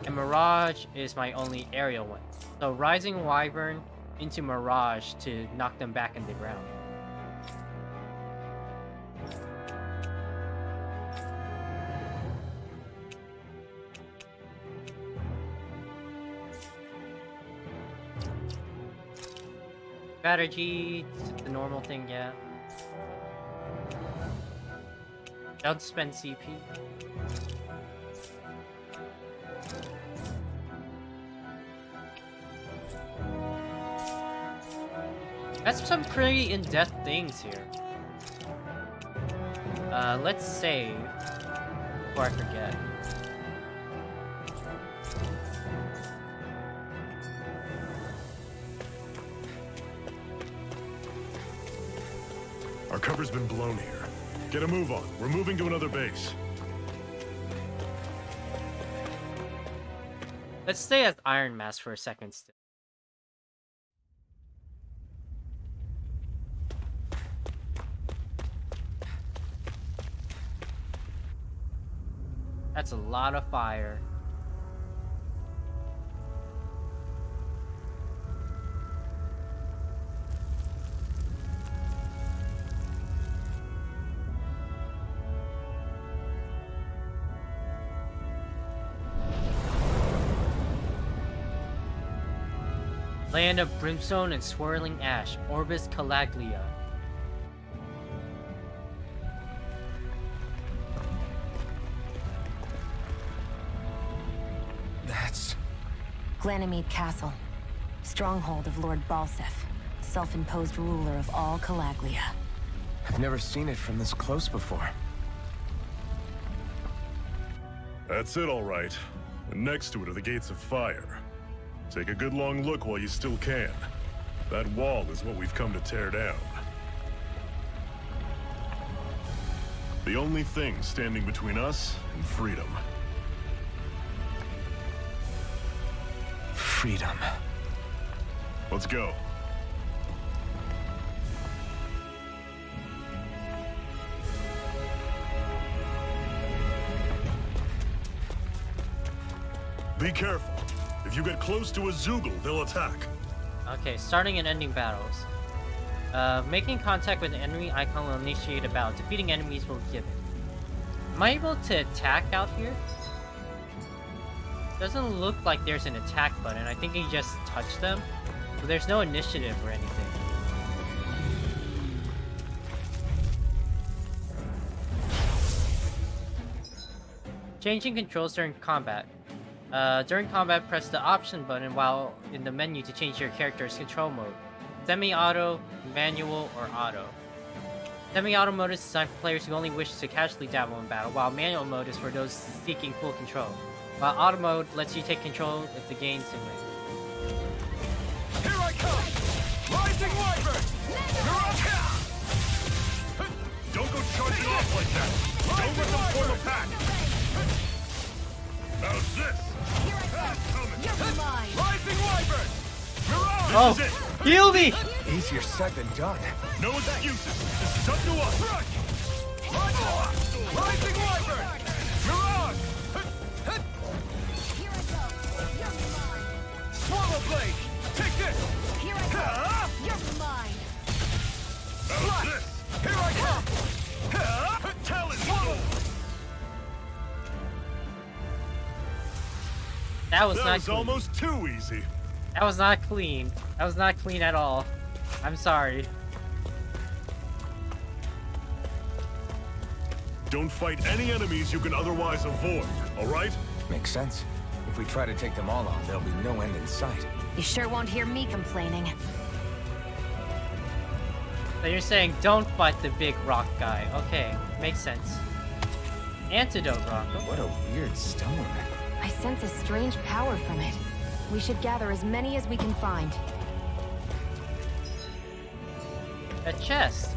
And Mirage is my only aerial one. So Rising Wyvern into Mirage to knock them back in the ground. Strategy, the normal thing, yeah. Don't spend CP. That's some pretty in-depth things here. Let's save before I forget. Our cover's been blown here. Get a move on. We're moving to another base. Let's stay as Iron Mask for a second still. That's a lot of fire. Land of brimstone and swirling ash, Orbis Calaglia. That's... Glanimede Castle. Stronghold of Lord Balsef, self-imposed ruler of all Calaglia. I've never seen it from this close before. That's it, all right. And next to it are the Gates of Fire. Take a good long look while you still can. That wall is what we've come to tear down. The only thing standing between us and freedom. Freedom. Let's go. Be careful. If you get close to a Zoogle, they'll attack. Okay, starting and ending battles. Making contact with an enemy icon will initiate a battle. Defeating enemies will give it. Am I able to attack out here? Doesn't look like there's an attack button. I think you just touch them. So there's no initiative or anything. Changing controls during combat. During combat, press the option button while in the menu to change your character's control mode. Semi-auto, manual, or auto. Semi-auto mode is designed for players who only wish to casually dabble in battle, while manual mode is for those seeking full control. While auto mode lets you take control of the game simulator. Here I come! Rising Wyvern! Don't go charging off like that! Don't let them form a pack! How's this? Rising Wyvern! Oh! This is it! Heal me! Easier said than done. No excuses! This is up to us! Rising Wyvern! Mirage! Swallow Blade! Take this! Here I go! You're mine! How's this? Here I come! Talon! Swallow! That was That not was clean. almost too easy. That was not clean. That was not clean at all. I'm sorry. Don't fight any enemies you can otherwise avoid, alright? Makes sense. If we try to take them all on, there'll be no end in sight. You sure won't hear me complaining. So you're saying don't fight the big rock guy. Okay, makes sense. Antidote rock. What a weird stone. I sense a strange power from it. We should gather as many as we can find. A chest.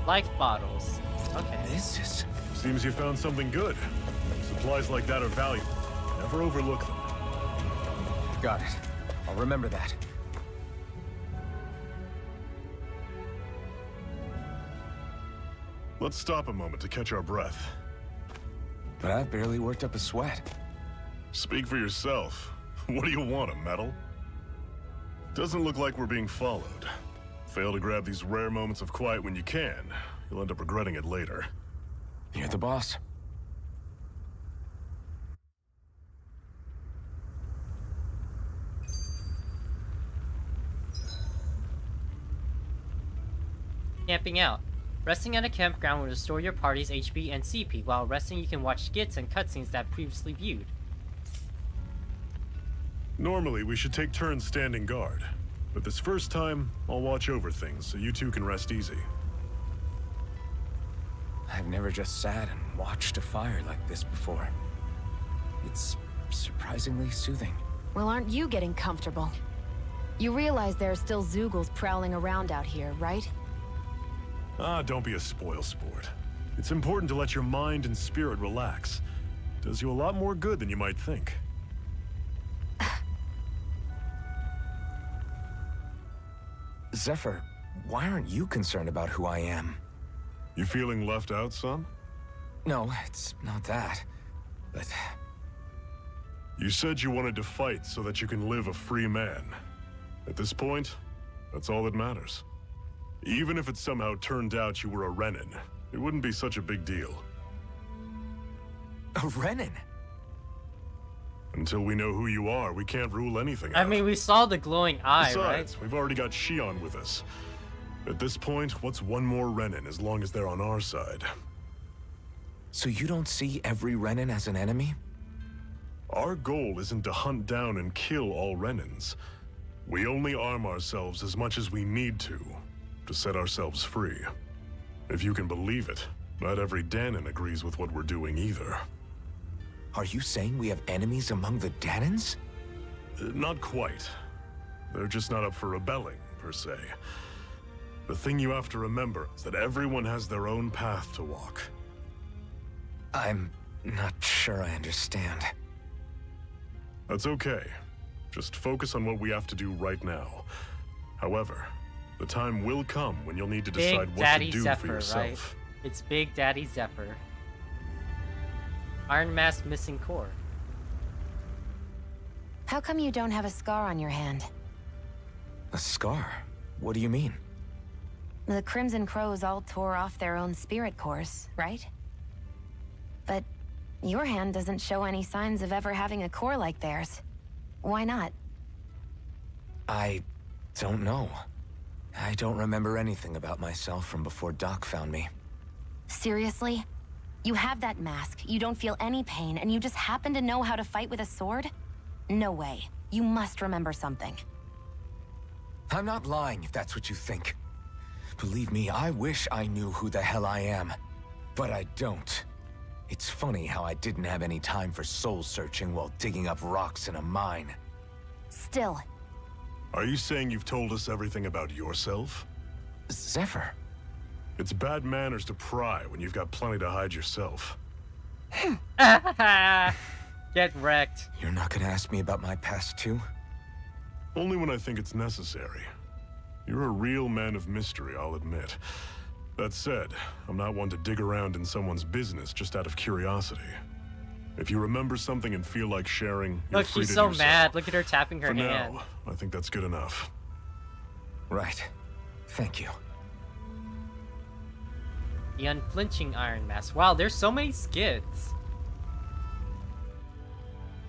Life bottles. Okay. This is... Seems you found something good. Supplies like that are valuable. Never overlook them. Got it. I'll remember that. Let's stop a moment to catch our breath. But I've barely worked up a sweat. Speak for yourself. What do you want, a medal? Doesn't look like we're being followed. Fail to grab these rare moments of quiet when you can. You'll end up regretting it later. You're the boss. Camping out. Resting at a campground will restore your party's HP and CP. While resting, you can watch skits and cutscenes that previously viewed. Normally, we should take turns standing guard. But this first time, I'll watch over things so you two can rest easy. I've never just sat and watched a fire like this before. It's surprisingly soothing. Well, aren't you getting comfortable? You realize there are still Zoogles prowling around out here, right? Ah, don't be a spoilsport. It's important to let your mind and spirit relax. Does you a lot more good than you might think. Zephyr, why aren't you concerned about who I am? You feeling left out, son? No, it's not that. But... You said you wanted to fight so that you can live a free man. At this point, that's all that matters. Even if it somehow turned out you were a Renin, it wouldn't be such a big deal. A Renin? Until we know who you are, we can't rule anything out. I mean, we saw the glowing eye, Besides, right? we've already got Shion with us. At this point, what's one more Renin as long as they're on our side? So you don't see every Renin as an enemy? Our goal isn't to hunt down and kill all Renins. We only arm ourselves as much as we need to set ourselves free. If you can believe it, not every Danon agrees with what we're doing either. Are you saying we have enemies among the Danons? Not quite. They're just not up for rebelling, per se. The thing you have to remember is that everyone has their own path to walk. I'm not sure I understand. That's okay. Just focus on what we have to do right now. However, the time will come when you'll need to decide Big what Daddy to do Zephyr, for yourself. right? It's Big Daddy Zephyr. Iron Mask missing core. How come you don't have a scar on your hand? A scar? What do you mean? The Crimson Crows all tore off their own spirit cores, right? But your hand doesn't show any signs of ever having a core like theirs. Why not? I don't know. I don't remember anything about myself from before Doc found me. Seriously? You have that mask, you don't feel any pain, and you just happen to know how to fight with a sword? No way. You must remember something. I'm not lying if that's what you think. Believe me, I wish I knew who the hell I am. But I don't. It's funny how I didn't have any time for soul-searching while digging up rocks in a mine. Still. Are you saying you've told us everything about yourself? Zephyr. It's bad manners to pry when you've got plenty to hide yourself. Get wrecked. You're not gonna ask me about my past too? Only when I think it's necessary. You're a real man of mystery, I'll admit. That said, I'm not one to dig around in someone's business just out of curiosity. If you remember something and feel like sharing, you're Look, free she's to so do mad. Look at her tapping her For hand. now, I think that's good enough. Right. Thank you. The unflinching Iron Mask. Wow, there's so many skits.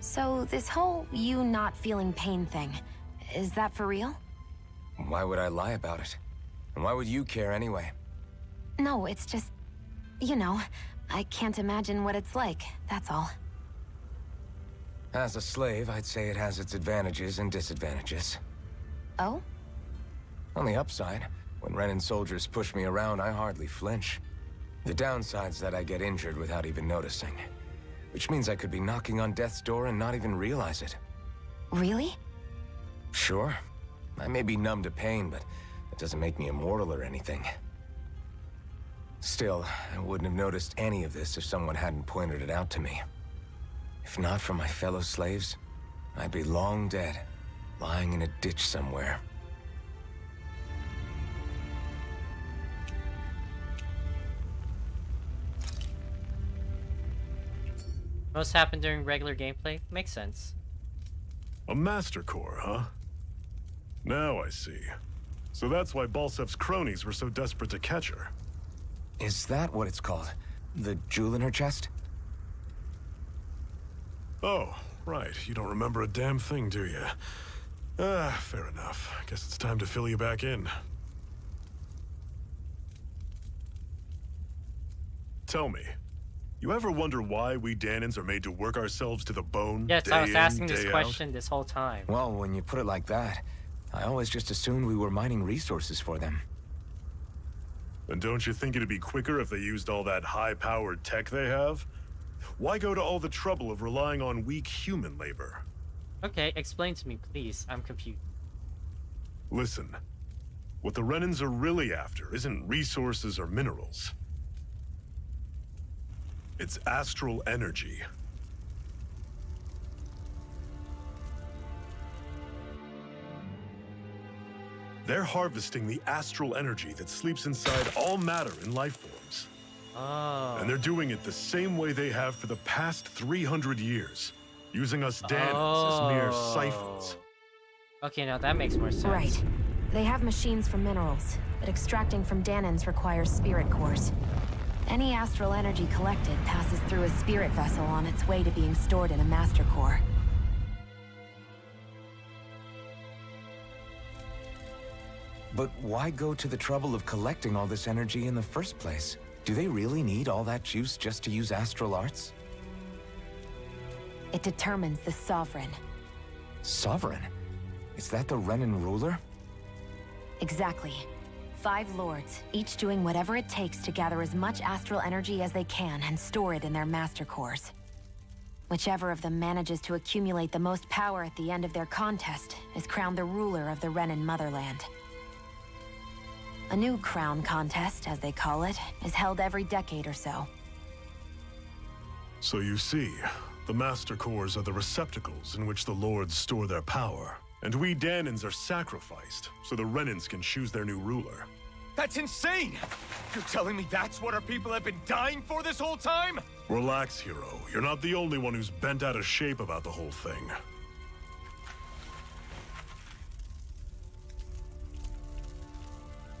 So this whole you not feeling pain thing, is that for real? Why would I lie about it? And why would you care anyway? No, it's just, you know, I can't imagine what it's like, that's all. As a slave, I'd say it has its advantages and disadvantages. Oh? On the upside, when Renin soldiers push me around, I hardly flinch. The downside's that I get injured without even noticing. Which means I could be knocking on death's door and not even realize it. Really? Sure. I may be numb to pain, but that doesn't make me immortal or anything. Still, I wouldn't have noticed any of this if someone hadn't pointed it out to me. If not for my fellow slaves, I'd be long dead, lying in a ditch somewhere. Most happened during regular gameplay? Makes sense. A Master Core, huh? Now I see. So that's why Balsev's cronies were so desperate to catch her. Is that what it's called? The jewel in her chest? Oh, right. You don't remember a damn thing, do you? Fair enough. Guess it's time to fill you back in. Tell me, you ever wonder why we Danons are made to work ourselves to the bone? Yes, day I was in, asking this day out? question this whole time. Well, when you put it like that, I always just assumed we were mining resources for them. And don't you think it'd be quicker if they used all that high-powered tech they have? Why go to all the trouble of relying on weak human labor? Okay, explain to me, please. I'm confused. Listen, what the Renins are really after isn't resources or minerals. It's astral energy. They're harvesting the astral energy that sleeps inside all matter in life forms. Oh. And they're doing it the same way they have for the past 300 years, using us Danons as mere siphons. Okay, now that makes more sense. Right. They have machines for minerals, but extracting from Danons requires spirit cores. Any astral energy collected passes through a spirit vessel on its way to being stored in a master core. But why go to the trouble of collecting all this energy in the first place? Do they really need all that juice just to use astral arts? It determines the Sovereign. Sovereign? Is that the Renan ruler? Exactly. 5 lords, each doing whatever it takes to gather as much astral energy as they can and store it in their master cores. Whichever of them manages to accumulate the most power at the end of their contest is crowned the ruler of the Renan motherland. A new crown contest, as they call it, is held every decade or so. So you see, the Master Cores are the receptacles in which the Lords store their power. And we Danans are sacrificed, so the Renans can choose their new ruler. That's insane! You're telling me that's what our people have been dying for this whole time? Relax, hero. You're not the only one who's bent out of shape about the whole thing.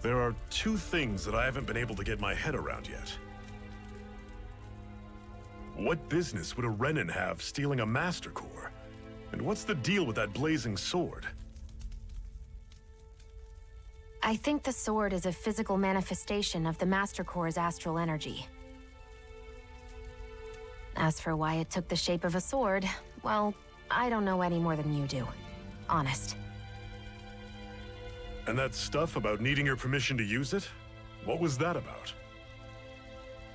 There are 2 things that I haven't been able to get my head around yet. What business would a Renan have stealing a Master Core? And what's the deal with that blazing sword? I think the sword is a physical manifestation of the Master Core's astral energy. As for why it took the shape of a sword, well, I don't know any more than you do. Honest. And that stuff about needing your permission to use it? What was that about?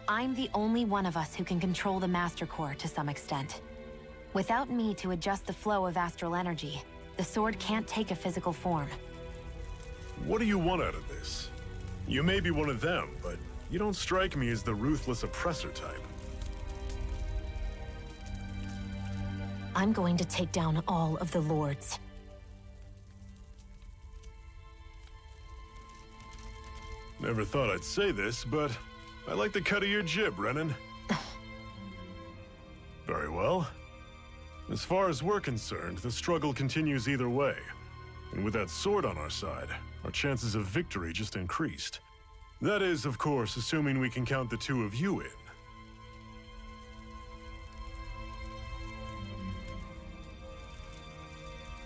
I'm the only one of us who can control the Master Core to some extent. Without me to adjust the flow of astral energy, the sword can't take a physical form. What do you want out of this? You may be one of them, but you don't strike me as the ruthless oppressor type. I'm going to take down all of the lords. Never thought I'd say this, but I like the cut of your jib, Renan. Very well. As far as we're concerned, the struggle continues either way. And with that sword on our side, our chances of victory just increased. That is, of course, assuming we can count the 2 of you in.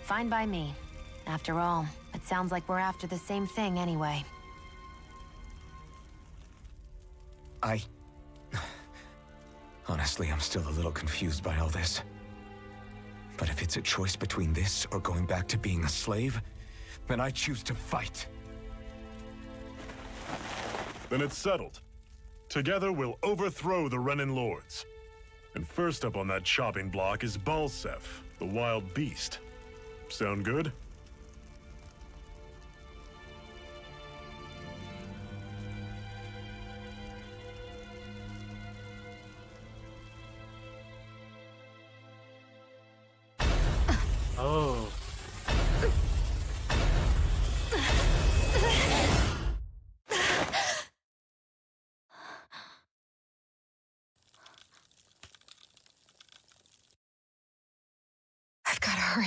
Fine by me. After all, it sounds like we're after the same thing anyway. Honestly, I'm still a little confused by all this. But if it's a choice between this or going back to being a slave, then I choose to fight. Then it's settled. Together, we'll overthrow the Renan Lords. And first up on that chopping block is Balsef, the wild beast. Sound good? Oh. I've got to hurry.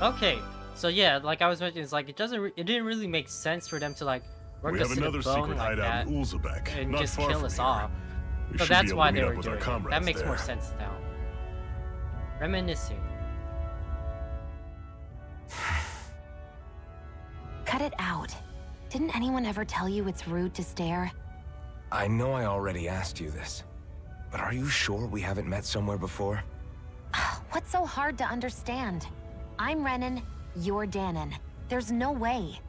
Okay, so yeah, like I was mentioning, it's like it didn't really make sense for them to like work We us have to the another bone secret like hideout that in Ulzebek, and not just far kill from us here. off. We So should be that's able why to they meet were up with our doing it. That comrades makes more there. sense now. Reminiscing. Cut it out. Didn't anyone ever tell you it's rude to stare? I know I already asked you this, but are you sure we haven't met somewhere before? What's so hard to understand? I'm Renan, you're Danon. There's no way.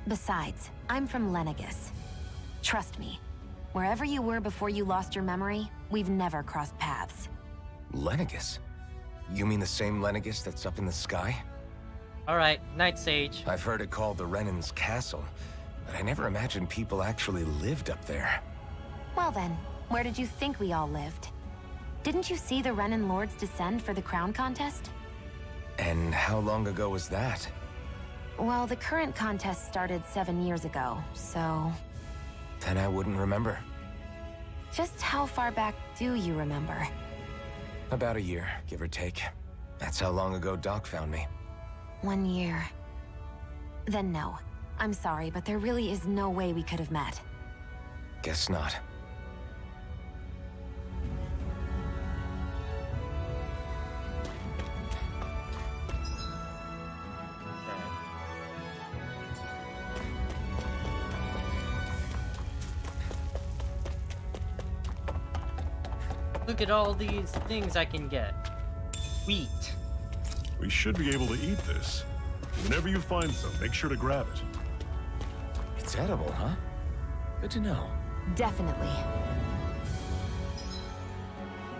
Besides, I'm from Lenegus. Trust me, wherever you were before you lost your memory, we've never crossed paths. Lenegus? You mean the same Lenegus that's up in the sky? Alright, Night Sage. I've heard it called the Renan's Castle, but I never imagined people actually lived up there. Well then, where did you think we all lived? Didn't you see the Renan Lords descend for the crown contest? And how long ago was that? Well, the current contest started 7 years ago, so... Then I wouldn't remember. Just how far back do you remember? About a year, give or take. That's how long ago Doc found me. 1 year. Then no. I'm sorry, but there really is no way we could have met. Guess not. Look at all these things I can get. Wheat. We should be able to eat this. Whenever you find some, make sure to grab it. It's edible, huh? Good to know. Definitely.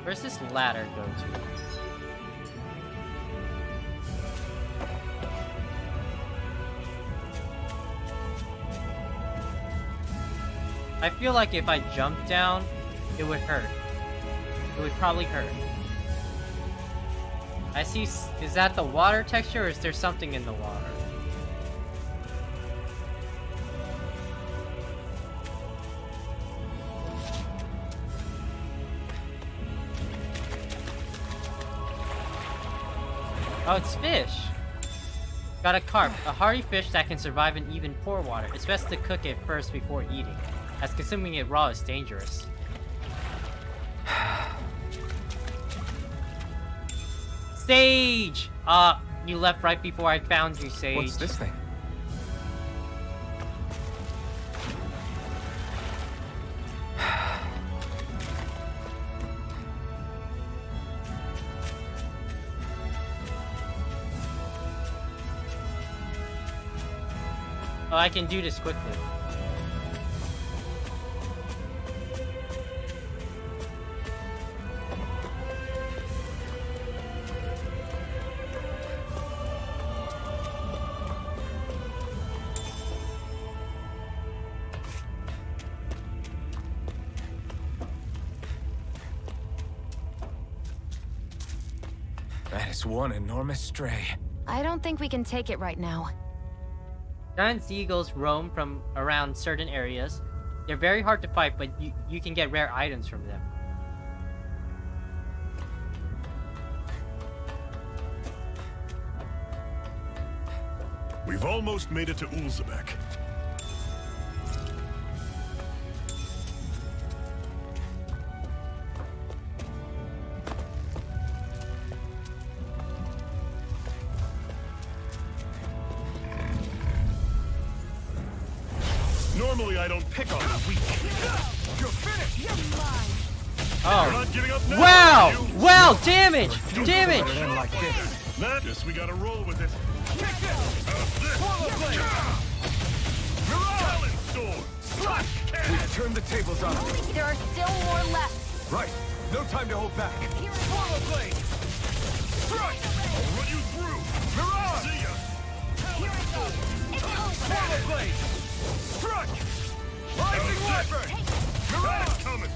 Where's this ladder go to? I feel like if I jumped down, it would hurt. It would probably hurt. I see, is that the water texture or is there something in the water? Oh, it's fish! Got a carp, a hardy fish that can survive in even pour water. It's best to cook it first before eating, as consuming it raw is dangerous. Sage! You left right before I found you, Sage. What's this thing? Oh, I can do this quickly. That is one enormous stray. I don't think we can take it right now. Giant seagulls roam from around certain areas. They're very hard to fight, but you can get rare items from them. We've almost made it to Ulzebek. Normally I don't pick on the weak. You're finished! You're mine! Oh. You're not giving up now, wow! are you? Wow! Damage! Damage! Like this. Nah, guess we gotta roll with it. Kick this! Swallow blade! Talon sword! Slash cannon! We've turned the tables on them. There are still more left. Right. No time to hold back. Swallow blade! Strike! I'll run you through! Mirage! See ya! Talon sword! Swallow blade! Strike! Rising Wyvern! Mirage coming!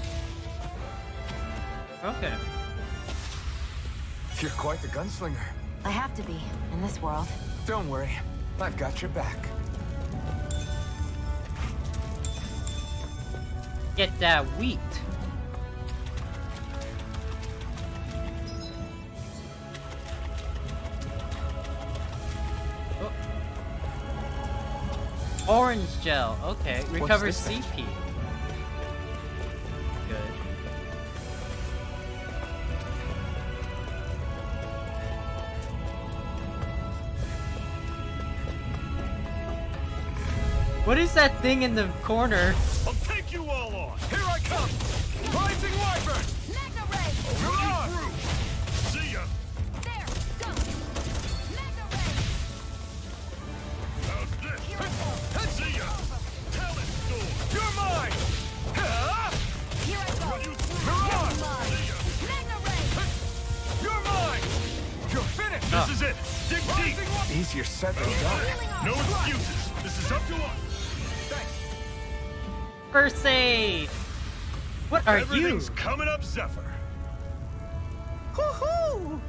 Okay. You're quite the gunslinger. I have to be, in this world. Don't worry. I've got your back. Get that wheat. Oh. Orange gel. Okay. Recovers this thing? CP. Good. What is that thing in the corner? I'll take you all on! Here I come! Rising Wyvern! Magna Ray! I'll run you through! See ya! There! Go! Magna Ray! How's this? See ya! Talon sword! You're mine! Here I go! Run you through! Mirage! See ya! Magna Ray! You're mine! You're finished! This is it! Dig deep! Rising Wyvern! Easier said than done. No excuses! This is up to us! First aid. What are you? Everything's coming up, Zephyr! Woohoo!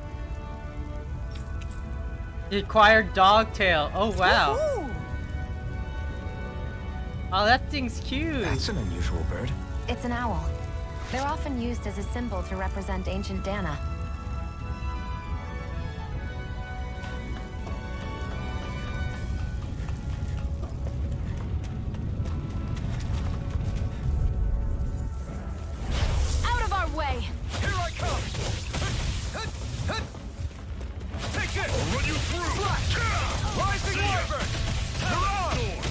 Acquired dogtail. Oh wow. Oh, that thing's cute. That's an unusual bird. It's an owl. They're often used as a symbol to represent ancient Dana. Out of our way! Here I come! Take it! I'll run you through! Rising See ya! Wyvern! Talon sword!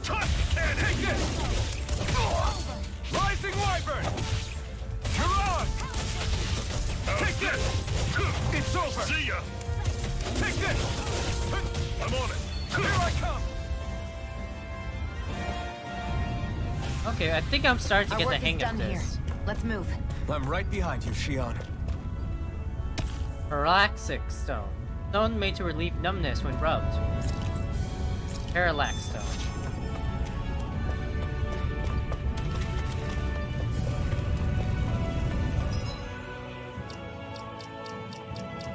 Tusk cannon! Take it! Rising Wyvern! You're on! It's over! See ya! Take this! I'm on it! Here I come! Okay, I think I'm starting to Our get the work is hang of done here. this. Let's move. I'm right behind you, Shion. Parallaxic stone. Stone made to relieve numbness when rubbed. Parallax stone.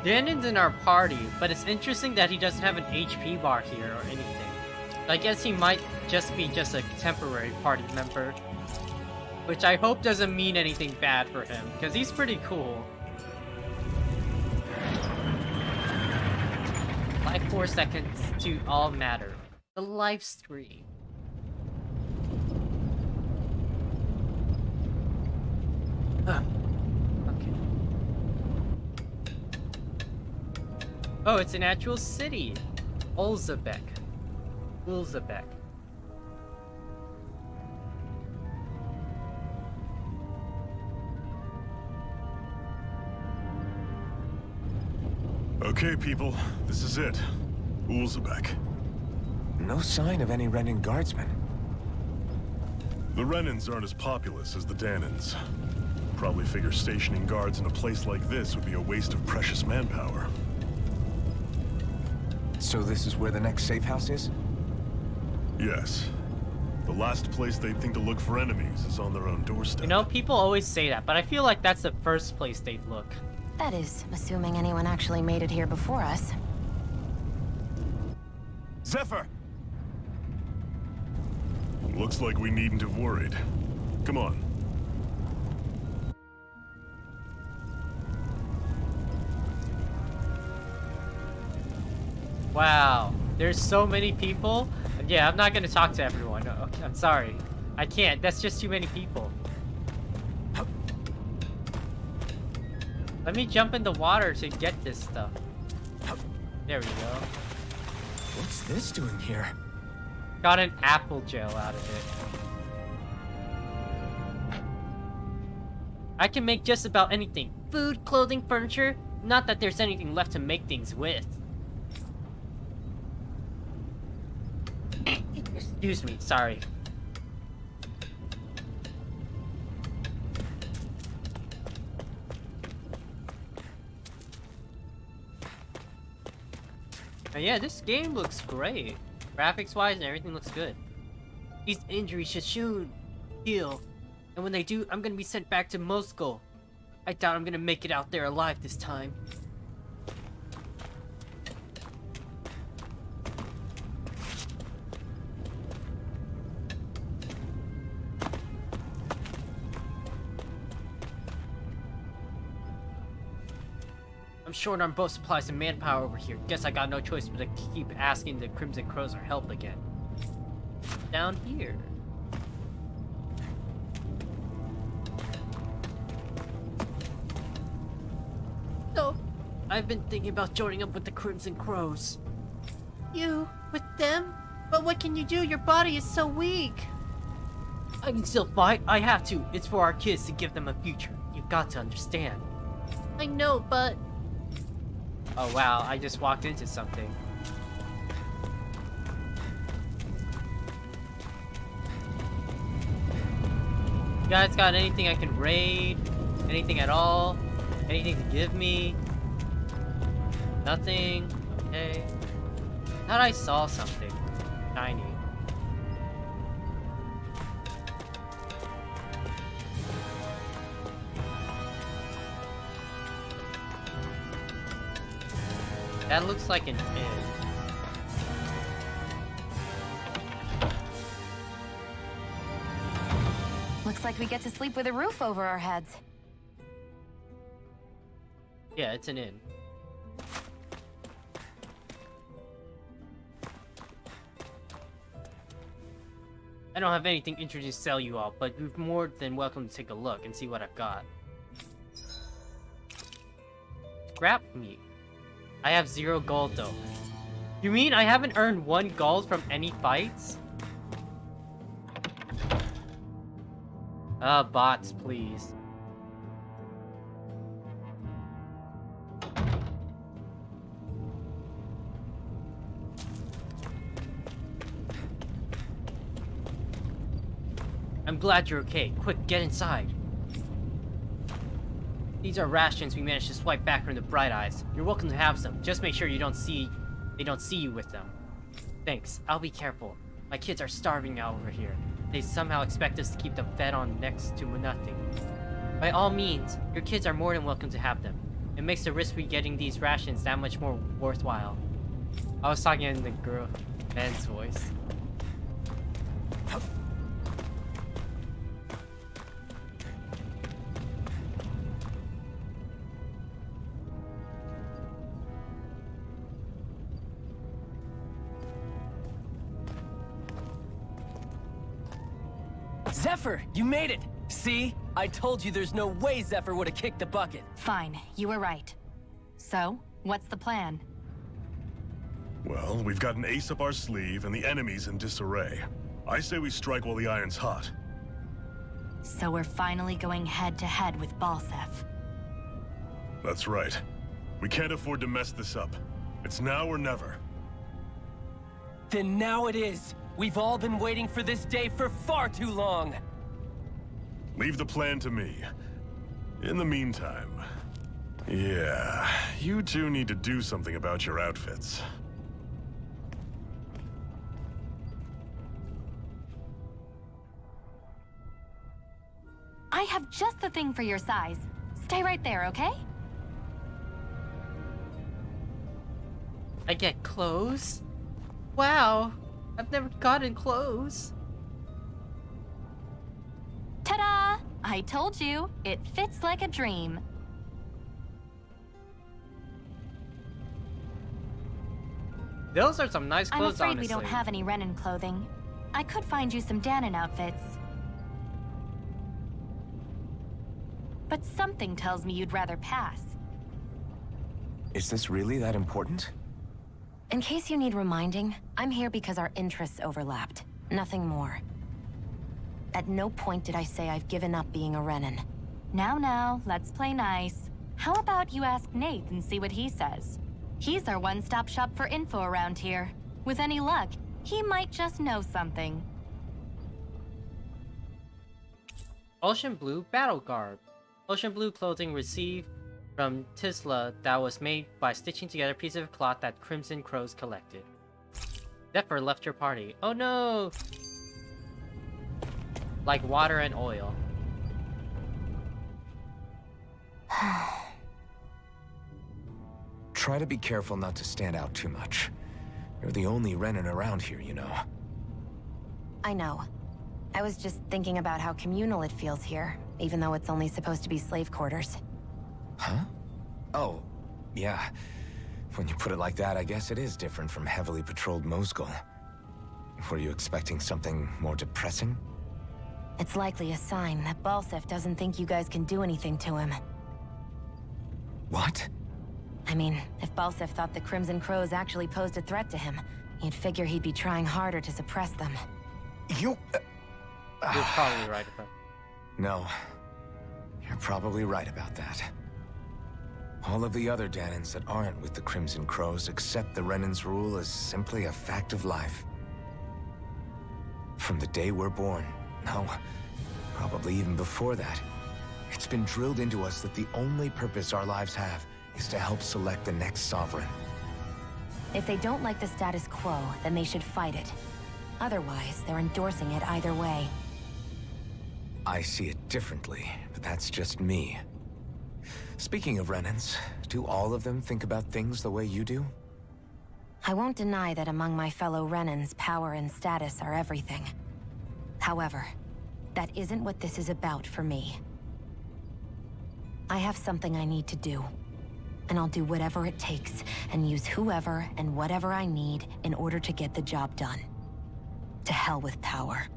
Danon's in our party, but it's interesting that he doesn't have an HP bar here or anything. I guess he might just be a temporary party member. Which I hope doesn't mean anything bad for him, because he's pretty cool. Life force that constitute all matter. The life stream. Okay. Oh, it's an actual city. Ulzabek. Ulzabek. Okay, people, this is it. Ulzabek. No sign of any Renin guardsmen. The Renins aren't as populous as the Danons. Probably figure stationing guards in a place like this would be a waste of precious manpower. So this is where the next safe house is? Yes. The last place they'd think to look for enemies is on their own doorstep. You know, people always say that, but I feel like that's the first place they'd look. That is, assuming anyone actually made it here before us. Zephyr! Looks like we needn't have worried. Come on. Wow, there's so many people. Yeah, I'm not gonna talk to everyone. No, I'm sorry. I can't. That's just too many people. Let me jump in the water to get this stuff. There we go. What's this doing here? Got an apple gel out of it. I can make just about anything. Food, clothing, furniture. Not that there's anything left to make things with. Excuse me, sorry. And yeah, this game looks great. Graphics wise and everything looks good. These injuries should soon heal. And when they do, I'm gonna be sent back to Moscow. I doubt I'm gonna make it out there alive this time. I'm short on both supplies and manpower over here. Guess I got no choice but to keep asking the Crimson Crows for help again. Down here. So, I've been thinking about joining up with the Crimson Crows. You? With them? But what can you do? Your body is so weak. I can still fight. I have to. It's for our kids to give them a future. You've got to understand. I know, but... Oh wow, I just walked into something. You guys got anything I can raid? Anything at all? Anything to give me? Nothing? Okay. Thought I saw something. Shiny. That looks like an inn. Looks like we get to sleep with a roof over our heads. Yeah, it's an inn. I don't have anything interesting to sell you all, but you're more than welcome to take a look and see what I've got. Scrap meat. I have 0 gold though. You mean I haven't earned 1 gold from any fights? Bots, please. I'm glad you're okay. Quick, get inside. These are rations we managed to swipe back from the Bright Eyes. You're welcome to have some. Just make sure they don't see you with them. Thanks. I'll be careful. My kids are starving out over here. They somehow expect us to keep them fed on next to nothing. By all means, your kids are more than welcome to have them. It makes the risk of getting these rations that much more worthwhile. I was talking in the man's voice. Zephyr, you made it! See? I told you there's no way Zephyr would have kicked the bucket. Fine, you were right. So, what's the plan? Well, we've got an ace up our sleeve and the enemy's in disarray. I say we strike while the iron's hot. So we're finally going head-to-head with Balsef. That's right. We can't afford to mess this up. It's now or never. Then now it is! We've all been waiting for this day for far too long! Leave the plan to me. In the meantime... yeah, you two need to do something about your outfits. I have just the thing for your size. Stay right there, okay? I get clothes? Wow, I've never gotten clothes. Ta-da! I told you, it fits like a dream. Those are some nice I'm clothes, afraid honestly. we don't have any Renan clothing. I could find you some Danon outfits. But something tells me you'd rather pass. Is this really that important? In case you need reminding, I'm here because our interests overlapped. Nothing more. At no point did I say I've given up being a Renan. Now, let's play nice. How about you ask Nate and see what he says? He's our one-stop shop for info around here. With any luck, he might just know something. Ocean Blue Battle Garb. Ocean Blue clothing received from Tisla that was made by stitching together pieces of cloth that Crimson Crows collected. Zephyr left your party. Oh no! Like water and oil. Try to be careful not to stand out too much. You're the only Renan around here, you know. I know. I was just thinking about how communal it feels here, even though it's only supposed to be slave quarters. Huh? Oh, yeah. When you put it like that, I guess it is different from heavily patrolled Mosgul. Were you expecting something more depressing? It's likely a sign that Balsef doesn't think you guys can do anything to him. What? I mean, if Balsef thought the Crimson Crows actually posed a threat to him, you'd figure he'd be trying harder to suppress them. You... You're probably right about that. No. You're probably right about that. All of the other Danons that aren't with the Crimson Crows accept the Renan's rule as simply a fact of life. From the day we're born, no, probably even before that, it's been drilled into us that the only purpose our lives have is to help select the next sovereign. If they don't like the status quo, then they should fight it. Otherwise, they're endorsing it either way. I see it differently, but that's just me. Speaking of Renans, do all of them think about things the way you do? I won't deny that among my fellow Renans, power and status are everything. However, that isn't what this is about for me. I have something I need to do. And I'll do whatever it takes, and use whoever and whatever I need in order to get the job done. To hell with power.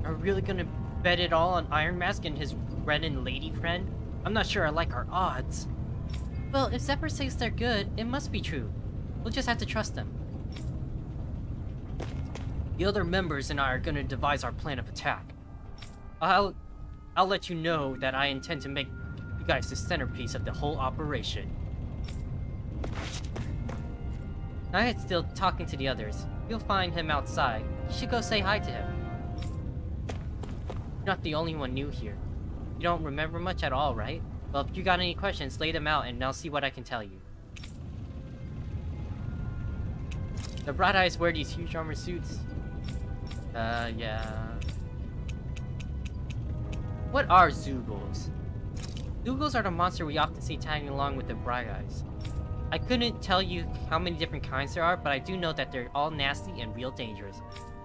Are we really gonna bet it all on Iron Mask and his Renan lady friend? I'm not sure I like our odds. Well, if Zephyr says they're good, it must be true. We'll just have to trust them. The other members and I are gonna devise our plan of attack. I'll let you know that I intend to make you guys the centerpiece of the whole operation. I had still talking to the others. You'll find him outside. You should go say hi to him. You're not the only one new here. You don't remember much at all, right? Well, if you got any questions, lay them out and I'll see what I can tell you. The Bright Eyes wear these huge armor suits. Yeah. What are Zoogles? Zoogles are the monster we often see tagging along with the Bright Eyes. I couldn't tell you how many different kinds there are, but I do know that they're all nasty and real dangerous.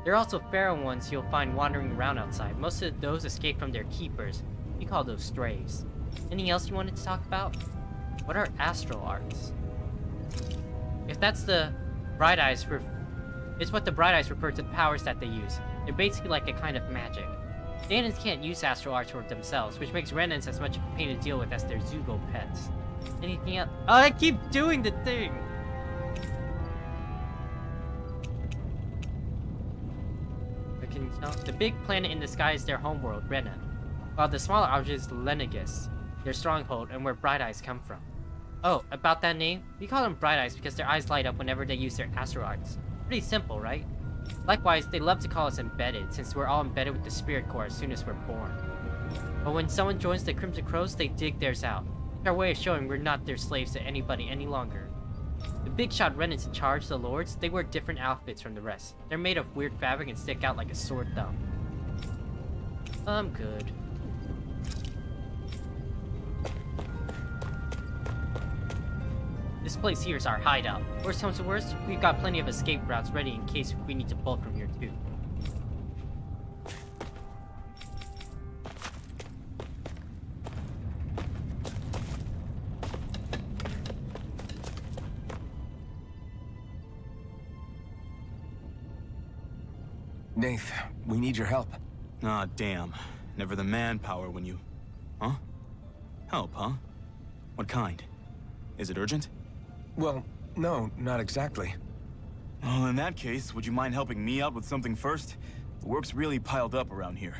There are also feral ones you'll find wandering around outside. Most of those escape from their keepers. We call those strays. Anything else you wanted to talk about? What are astral arts? If that's the Bright Eyes, it's what the Bright Eyes refer to the powers that they use. They're basically like a kind of magic. Danans can't use astral arts for themselves, which makes Renans as much of a pain to deal with as their Zoogle pets. Anything else? Oh, I keep doing the thing! Can you tell? The big planet in the sky is their homeworld, Renan, while the smaller object is Lenegus, their stronghold and where Bright Eyes come from. Oh, about that name? We call them Bright Eyes because their eyes light up whenever they use their astral arts. Pretty simple, right? Likewise, they love to call us embedded, since we're all embedded with the Spirit Core as soon as we're born. But when someone joins the Crimson Crows, they dig theirs out. It's our way of showing we're not their slaves to anybody any longer. The big shot Renans in charge, the Lords, they wear different outfits from the rest. They're made of weird fabric and stick out like a sore thumb. I'm good. This place here is our hideout. Worst comes to worst, we've got plenty of escape routes ready in case we need to bolt from here too. Nath, we need your help. Ah, damn. Never the manpower when you... Huh? Help, huh? What kind? Is it urgent? Well, no, not exactly. Well, in that case, would you mind helping me out with something first? The work's really piled up around here.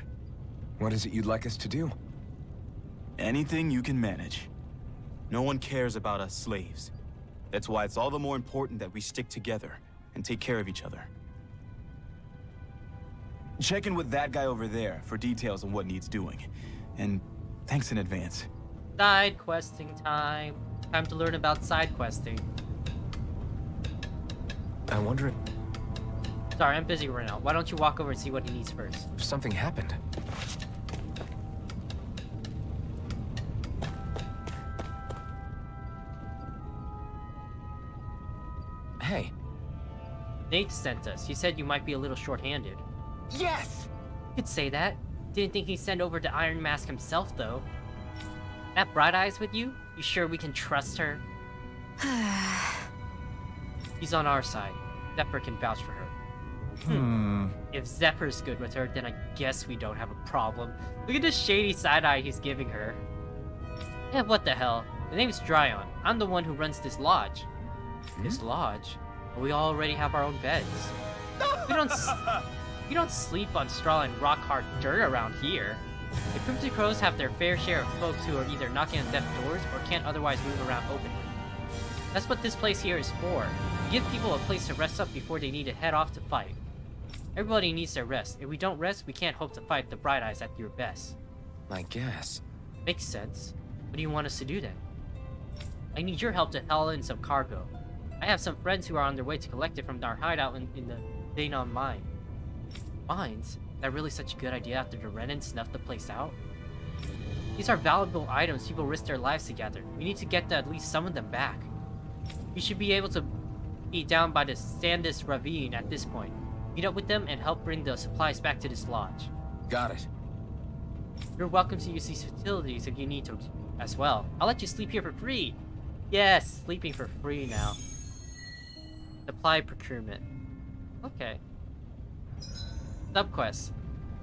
What is it you'd like us to do? Anything you can manage. No one cares about us slaves. That's why it's all the more important that we stick together and take care of each other. Check in with that guy over there for details on what needs doing. And thanks in advance. Side questing time. Time to learn about side questing. I wonder if... Sorry, I'm busy right now. Why don't you walk over and see what he needs first? something happened. Hey. Nate sent us. He said you might be a little short-handed. Yes! You could say that. Didn't think he'd send over the Iron Mask himself, though. That Bright Eyes with you? You sure we can trust her? He's on our side. Zephyr can vouch for her. If Zephyr's good with her, then I guess we don't have a problem. Look at the shady side-eye he's giving her. Yeah, what the hell? The name's Dryon. I'm the one who runs this lodge. This lodge? We already have our own beds. We don't sleep on straw and rock-hard dirt around here. The Crimson Crows have their fair share of folks who are either knocking on death doors or can't otherwise move around openly. That's what this place here is for. Give people a place to rest up before they need to head off to fight. Everybody needs their rest. If we don't rest, we can't hope to fight the Bright Eyes at your best. I guess. Makes sense. What do you want us to do then? I need your help to haul in some cargo. I have some friends who are on their way to collect it from our hideout in the Danon mine. Mines? Is that really such a good idea after the Renan snuffed the place out? These are valuable items people risk their lives to gather. We need to get at least some of them back. We should be able to be down by the Sandus Ravine at this point. Meet up with them and help bring the supplies back to this lodge. Got it. You're welcome to use these facilities if you need to as well. I'll let you sleep here for free. Yes, sleeping for free now. Supply procurement. Okay. Subquests.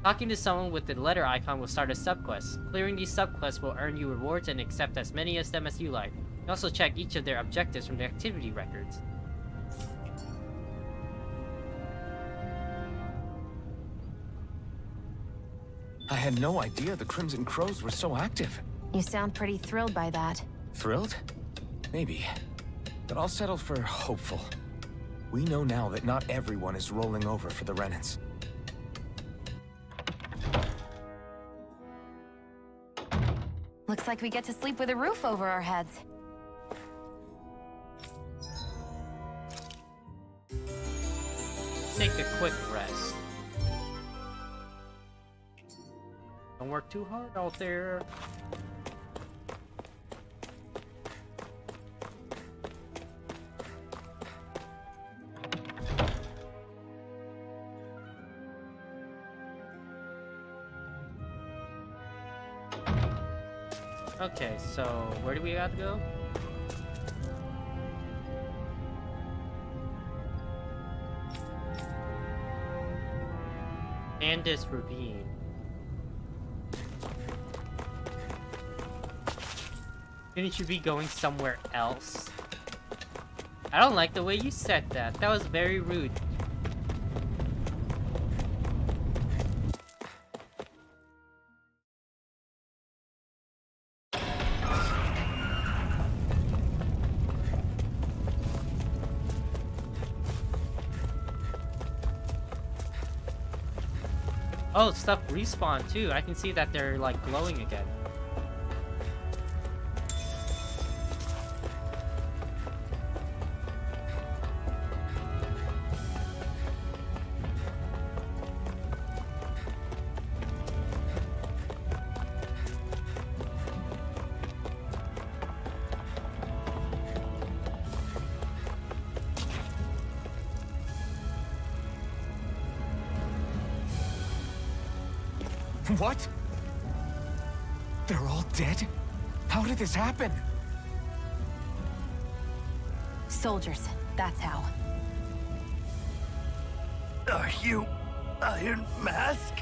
Talking to someone with the letter icon will start a subquest. Clearing these subquests will earn you rewards and accept as many of them as you like. You can also check each of their objectives from the activity records. I had no idea the Crimson Crows were so active. You sound pretty thrilled by that. Thrilled? Maybe. But I'll settle for hopeful. We know now that not everyone is rolling over for the Renans. Looks like we get to sleep with a roof over our heads. Take a quick rest. Don't work too hard out there. Okay, so where do we have to go? Andis Ravine. Shouldn't you be going somewhere else? I don't like the way you said that. That was very rude. Oh, stuff respawn too. I can see that they're like glowing again. What? They're all dead? How did this happen? Soldiers, that's how. Are you Iron Mask?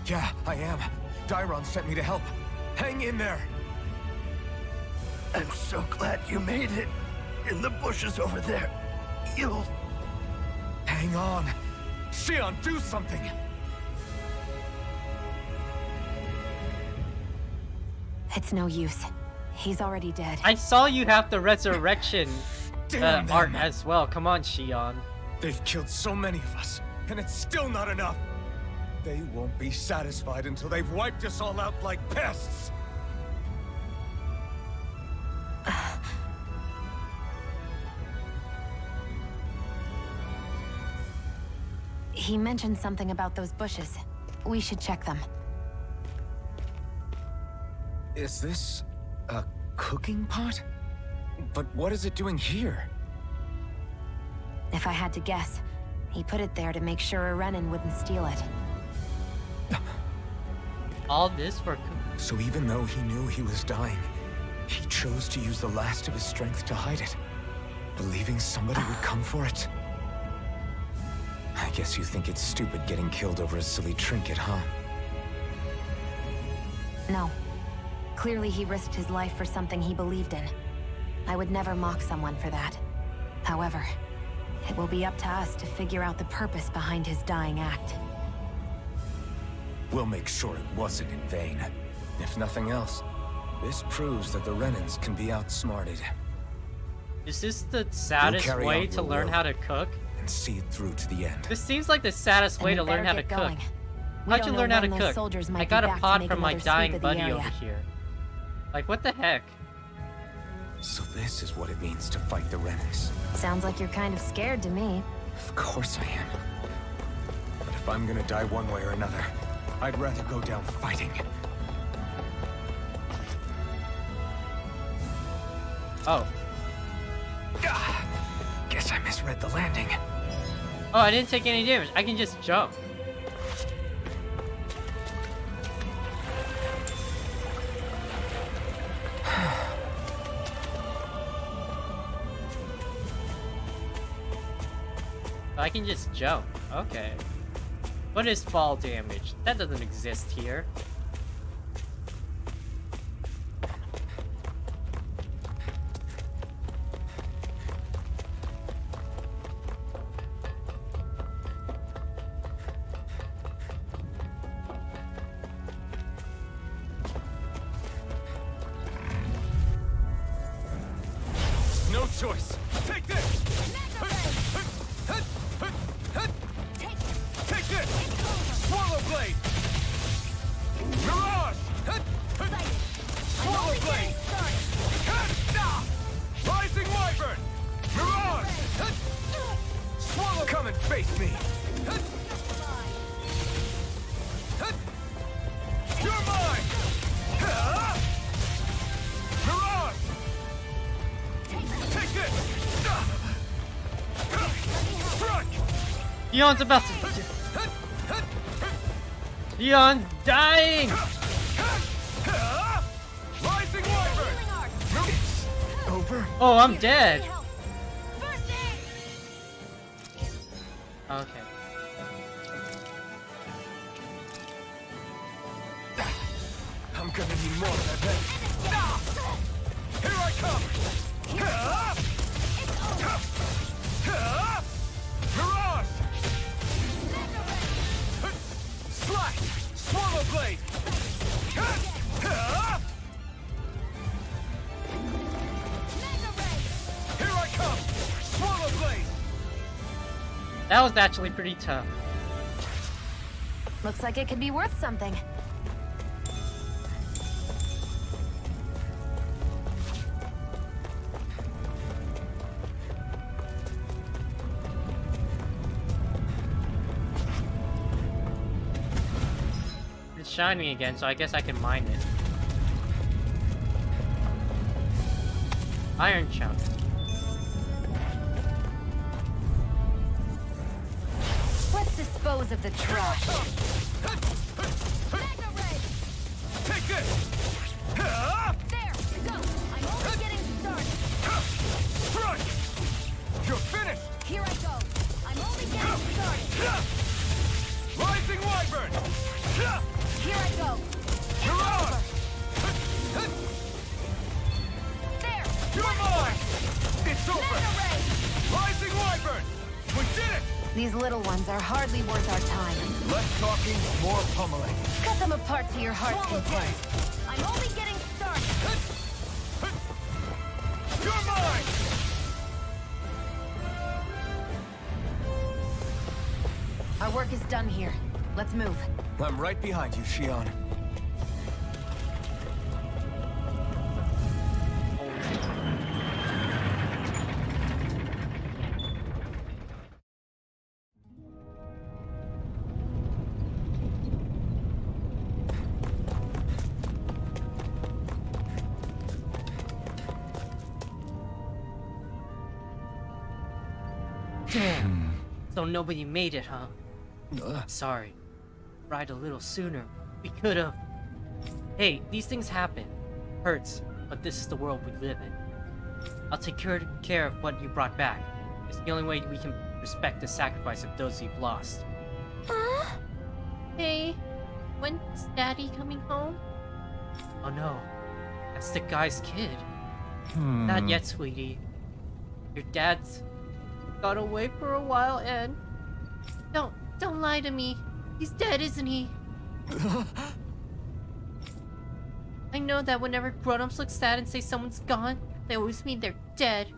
Yeah, I am. Dairon sent me to help. Hang in there! I'm so glad you made it. In the bushes over there. You'll... Hang on! Xion, do something! It's no use. He's already dead. I saw you have the resurrection Damn art them. as well. Come on, Xion. They've killed so many of us, and it's still not enough! They won't be satisfied until they've wiped us all out like pests! He mentioned something about those bushes. We should check them. Is this a cooking pot? But what is it doing here? If I had to guess, he put it there to make sure a Renan wouldn't steal it. All this for... So even though he knew he was dying, he chose to use the last of his strength to hide it, believing somebody would come for it. I guess you think it's stupid getting killed over a silly trinket, huh? No. Clearly he risked his life for something he believed in. I would never mock someone for that. However, it will be up to us to figure out the purpose behind his dying act. We'll make sure it wasn't in vain. If nothing else, this proves that the Renans can be outsmarted. Is this the saddest carry way out to your learn will. how to cook? And see it through to the end. This seems like the saddest way And to we learn how better to get cook. going. We How'd don't you know learn how to when those cook? soldiers might I be got a back to pot make from my another sweep dying of the buddy area. over here. Like, what the heck? So this is what it means to fight the Renans. Sounds like you're kind of scared to me. Of course I am. But if I'm gonna die one way or another, I'd rather go down fighting. Oh. Guess I misread the landing. Oh, I didn't take any damage. I can just jump. I can just jump. Okay. What is fall damage? That doesn't exist here. No choice. Leon's about to... Leon dying! Rising Wyvern! Over. Oh, I'm dead! Okay. I'm gonna need more of that then. Here I come! Mirage! Slash! Swallow blade! Here I come! Swallow blade! That was actually pretty tough. Looks like it could be worth something. It's shining again, so I guess I can mine it. Iron chunk. Let's dispose of the trash. Take this! There, go! I'm only getting started. Strike! You're finished! Here I go. I'm only getting started. Rising Wyvern! Here I go. Mirage! There! You're mine! It's over! Mega ray! Rising Wyvern! We did it! These little ones are hardly worth our time. Less talking, more pummeling. Cut them apart to your heart's Swallow content. blade! I'm only getting started. You're mine! Our work is done here. Let's move. I'm right behind you, Shion. Damn. So nobody made it, huh? Sorry. Tried a little sooner. We could've. Hey, these things happen. Hurts, but this is the world we live in. I'll take care of what you brought back. It's the only way we can respect the sacrifice of those you've lost. Hey, when's Daddy coming home? Oh no, that's the guy's kid. Not yet, sweetie. Your dad's got away for a while and... Don't lie to me. He's dead, isn't he? I know that whenever grown-ups look sad and say someone's gone, they always mean they're dead.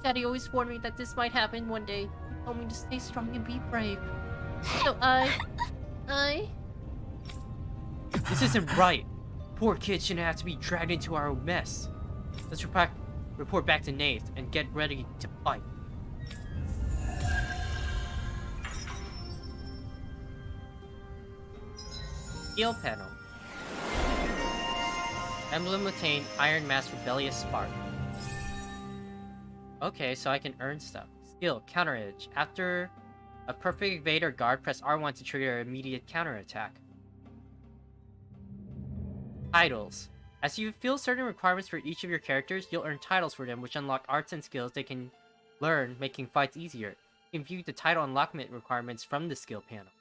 Daddy always warned me that this might happen one day. He told me to stay strong and be brave. So This isn't right. Poor kid shouldn't have to be dragged into our own mess. Let's report back to Nath and get ready to fight. Skill panel. Emblem attained Iron Mask Rebellious Spark. Okay, so I can earn stuff. Skill, Counter Edge. After a perfect evade or guard, press R1 to trigger an immediate counter attack. Titles. As you fulfill certain requirements for each of your characters, you'll earn titles for them, which unlock arts and skills they can learn, making fights easier. You can view the title unlockment requirements from the skill panel.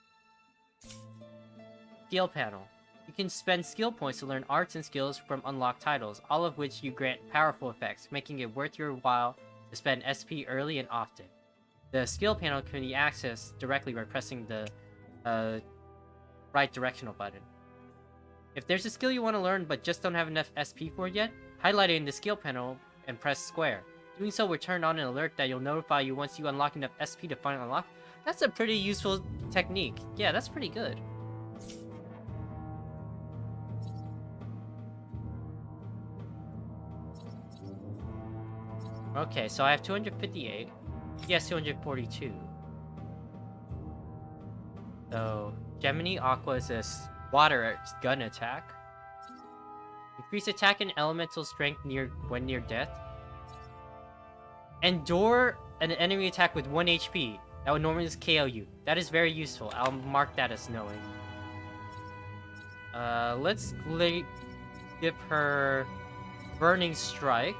Skill panel. You can spend skill points to learn arts and skills from unlocked titles, all of which you grant powerful effects, making it worth your while to spend SP early and often. The skill panel can be accessed directly by pressing the right directional button. If there's a skill you want to learn but just don't have enough SP for it yet, highlight it in the skill panel and press square. Doing so will turn on an alert that will notify you once you unlock enough SP to finally unlock. That's a pretty useful technique. Yeah, that's pretty good. Okay, so I have 258. Yes, 242. So, Gemini Aqua is a water gun attack. Increase attack and elemental strength when near death. Endure an enemy attack with 1 HP. That would normally just KO you. That is very useful. I'll mark that as knowing. Let's give her Burning Strike.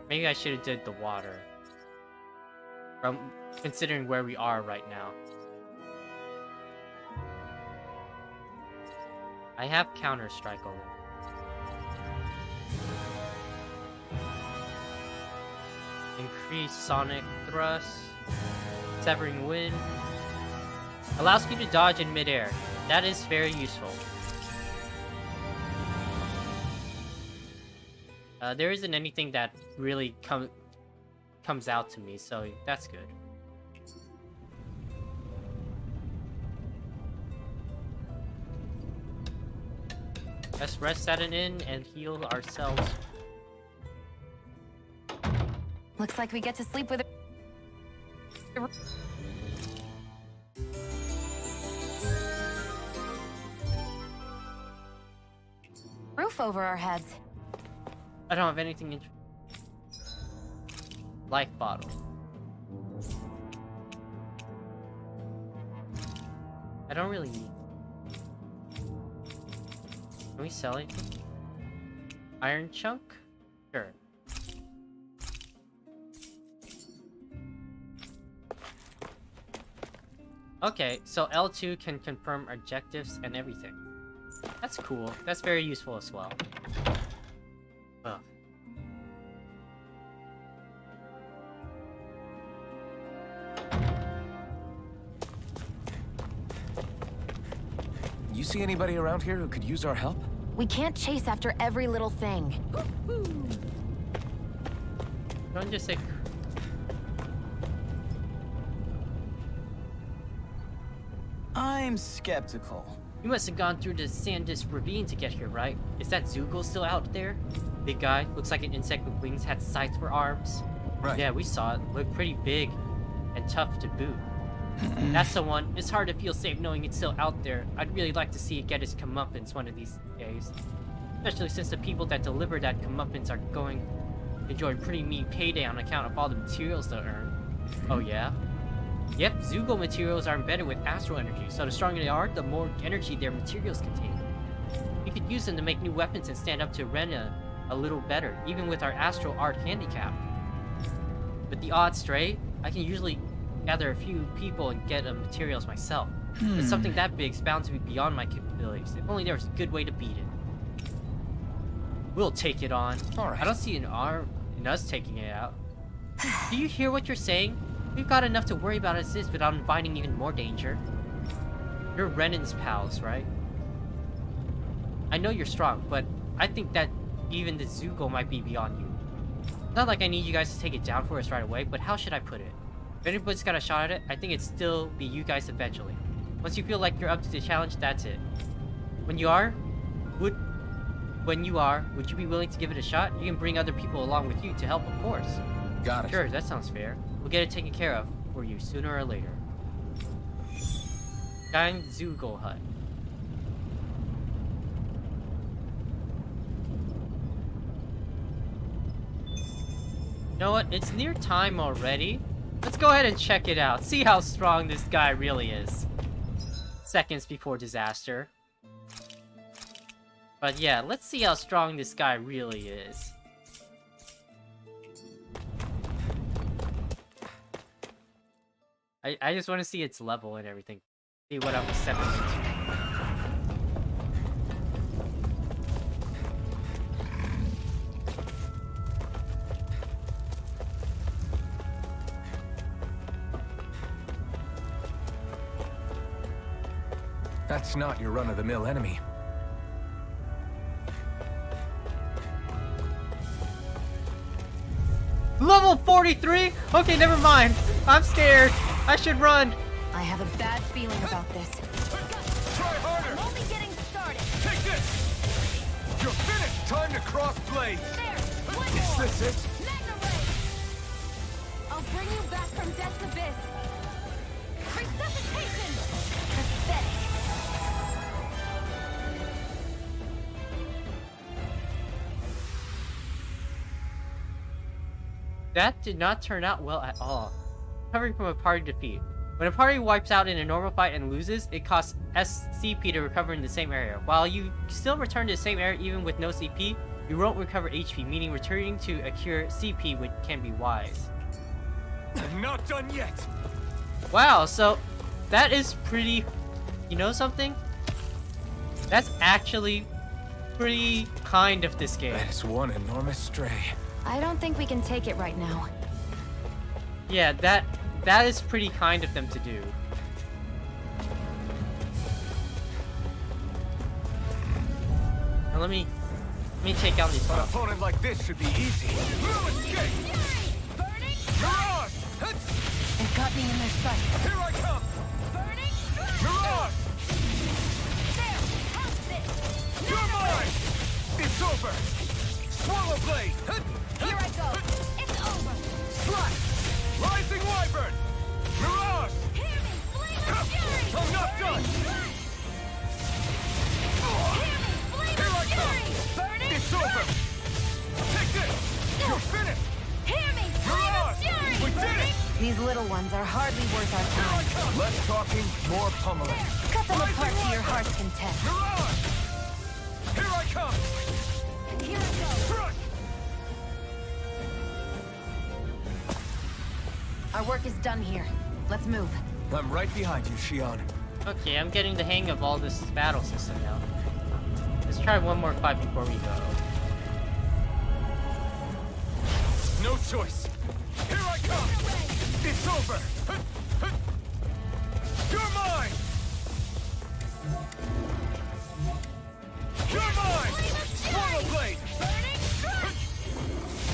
Maybe I should have did the water. From considering where we are right now. I have Counter Strike already. Increase Sonic Thrust. Severing Wind. Allows you to dodge in midair. That is very useful. There isn't anything that really comes out to me, so that's good. Let's rest that in and heal ourselves. Looks like we get to sleep with a roof over our heads. I don't have anything in life bottle. I don't really need. Can we sell it? Iron chunk? Sure. Okay, so L2 can confirm objectives and everything. That's cool. That's very useful as well. Ugh. You see anybody around here who could use our help? We can't chase after every little thing. Don't just say. I'm skeptical. You must have gone through the Sandus ravine to get here, right? Is that Zoogle still out there? Big guy, looks like an insect with wings, had sights for arms. Right. Yeah, we saw it. Looked pretty big and tough to boot. That's the one. It's hard to feel safe knowing it's still out there. I'd really like to see it get its comeuppance one of these days. Especially since the people that deliver that comeuppance are going to enjoy a pretty mean payday on account of all the materials they'll earn. Oh yeah? Yep, Zoogle materials are embedded with astral energy, so the stronger they are, the more energy their materials contain. We could use them to make new weapons and stand up to Rena a little better, even with our astral art handicap. With the odds straight, I can usually gather a few people and get materials myself. But something that big is bound to be beyond my capabilities. If only there was a good way to beat it. We'll take it on. Alright. I don't see an arm in us taking it out. Do you hear what you're saying? We've got enough to worry about as is without inviting even more danger. You're Renan's pals, right? I know you're strong, but I think that even the Zoogle might be beyond you. Not like I need you guys to take it down for us right away, but how should I put it? If anybody's got a shot at it, I think it'd still be you guys eventually. Once you feel like you're up to the challenge, that's it. When you are, would you be willing to give it a shot? You can bring other people along with you to help, of course. Got it. Sure, that sounds fair. We'll get it taken care of for you sooner or later. Giant Zoogle Hut. You know what? It's near time already. Let's go ahead and check it out. See how strong this guy really is. Seconds before disaster. But yeah, let's see how strong this guy really is. I just want to see its level and everything. See what I'm stepping into. That's not your run-of-the-mill enemy. Level 43? Okay, never mind. I'm scared. I should run. I have a bad feeling about this. Try harder! I'm only getting started. Take this! You're finished! Time to cross blades! There! One Is more! this it? Magna Ray! I'll bring you back from death's abyss. Resuscitation! Pathetic. That did not turn out well at all. Recovering from a party defeat. When a party wipes out in a normal fight and loses, it costs SCP to recover in the same area. While you still return to the same area even with no CP, you won't recover HP, meaning returning to a cure CP can be wise. I'm not done yet! Wow, so that is pretty... You know something? That's actually pretty kind of this game. That is one enormous stray. I don't think we can take it right now. Yeah, that is pretty kind of them to do. Now let me take out these An bombs. opponent like this should be easy. No escape! Mirage! They've got me in their sight. Here I come! Mirage! There! How's this? You're mine! It's over! Swallow blade! Here I go! It's over! Slash! Rising wyvern! Mirage! Hear me! Flame of fury! I'm not done! Hear me! Flame Here I of come! fury! Burning! It's over! Take this! You're finished! Hear me! Flame of fury! We did it! These little ones are hardly worth our time. Less talking, more pummeling. Cut them apart to your heart's content. Mirage! Here I come! Here I go! Crush! Our work is done here. Let's move. I'm right behind you, Shion. Okay, I'm getting the hang of all this battle system now. Let's try one more fight before we go. No choice. Here I come! It's over! You're mine! You're mine! Swallow blade!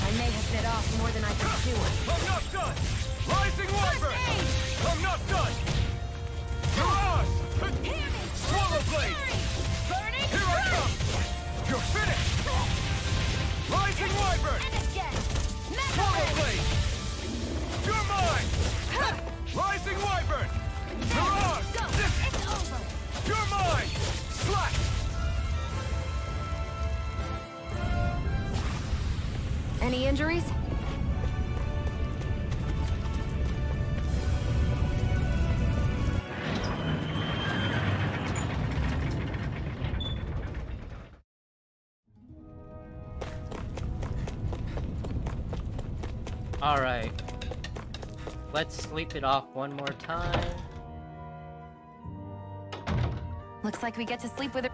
I may have bit off more than I can chew. I'm not done! Rising wyvern! I'm not done! Mirage! Swallow blade! Here I come! You're finished! Rising wyvern! Swallow blade! You're mine! Rising wyvern! Mirage! It's over! You're mine! Slash! Any injuries? Alright. Let's sleep it off one more time. Looks like we get to sleep with a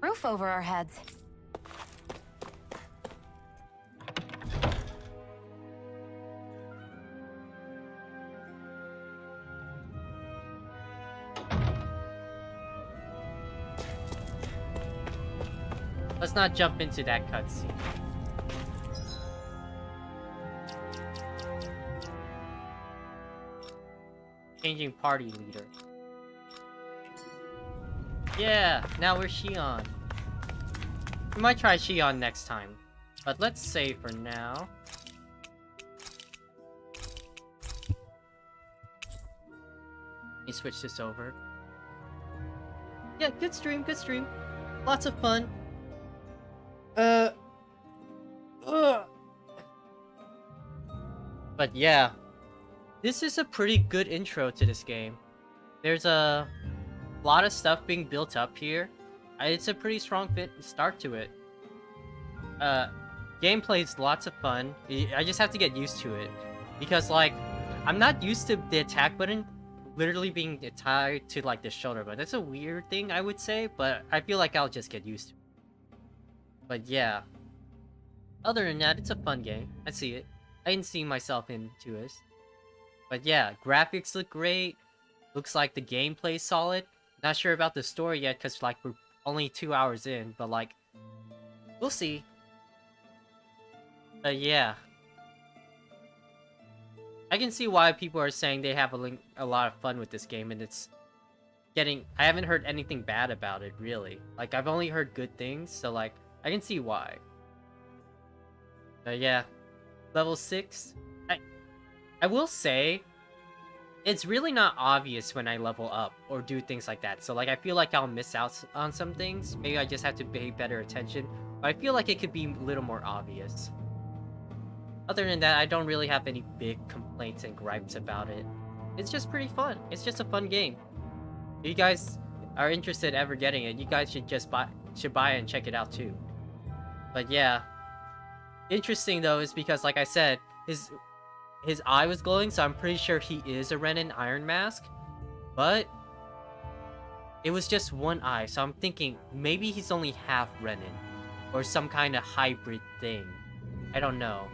roof over our heads. Let's not jump into that cutscene. Changing party leader. Yeah, now we're Shion. We might try Shion next time, but let's save for now. Let me switch this over. Yeah, good stream, good stream. Lots of fun. But yeah, this is a pretty good intro to this game. There's a lot of stuff being built up here. It's a pretty strong start to it. Gameplay's lots of fun. I just have to get used to it. Because, like, I'm not used to the attack button literally being tied to, like, the shoulder button. That's a weird thing, I would say, but I feel like I'll just get used to it. But yeah. Other than that, it's a fun game. I see it. I didn't see myself into this. But yeah, graphics look great. Looks like the gameplay's solid. Not sure about the story yet, because, like, we're only 2 hours in, but, like, we'll see. But yeah. I can see why people are saying they have a lot of fun with this game, and it's getting... I haven't heard anything bad about it, really. Like, I've only heard good things, so, like, I can see why. But yeah. Level 6. I will say, it's really not obvious when I level up or do things like that. So like I feel like I'll miss out on some things. Maybe I just have to pay better attention. But I feel like it could be a little more obvious. Other than that, I don't really have any big complaints and gripes about it. It's just pretty fun. It's just a fun game. If you guys are interested ever getting it, you guys should just buy it and check it out too. But yeah. Interesting though is because like I said, his eye was glowing, so I'm pretty sure he is a Renin Iron Mask. But it was just one eye, so I'm thinking maybe he's only half Renin. Or some kind of hybrid thing. I don't know.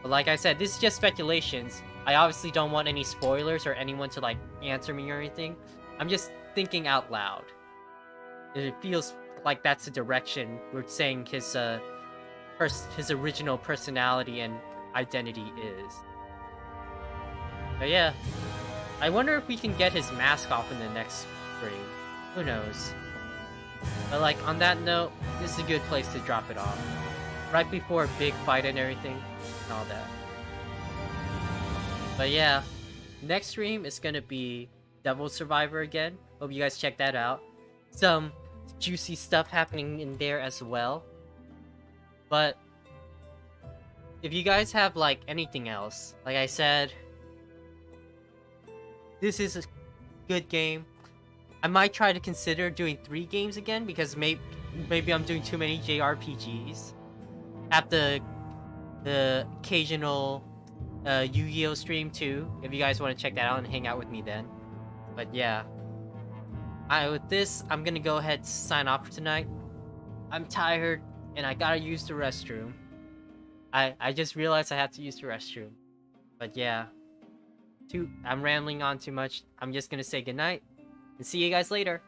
But like I said, this is just speculations. I obviously don't want any spoilers or anyone to like answer me or anything. I'm just thinking out loud. It feels like that's the direction we're saying his original personality and identity is. But yeah, I wonder if we can get his mask off in the next stream. Who knows? But like, on that note, this is a good place to drop it off. Right before a big fight and everything, and all that. But yeah, next stream is gonna be Devil Survivor again. Hope you guys check that out. Some juicy stuff happening in there as well. But if you guys have like anything else, like I said, this is a good game. I might try to consider doing 3 games again because maybe I'm doing too many JRPGs. Have the occasional Yu-Gi-Oh stream too, if you guys want to check that out and hang out with me then. But yeah, with this, I'm gonna go ahead and sign off for tonight. I'm tired and I gotta use the restroom. I just realized I have to use the restroom. But yeah, I'm rambling on too much. I'm just gonna say goodnight and see you guys later.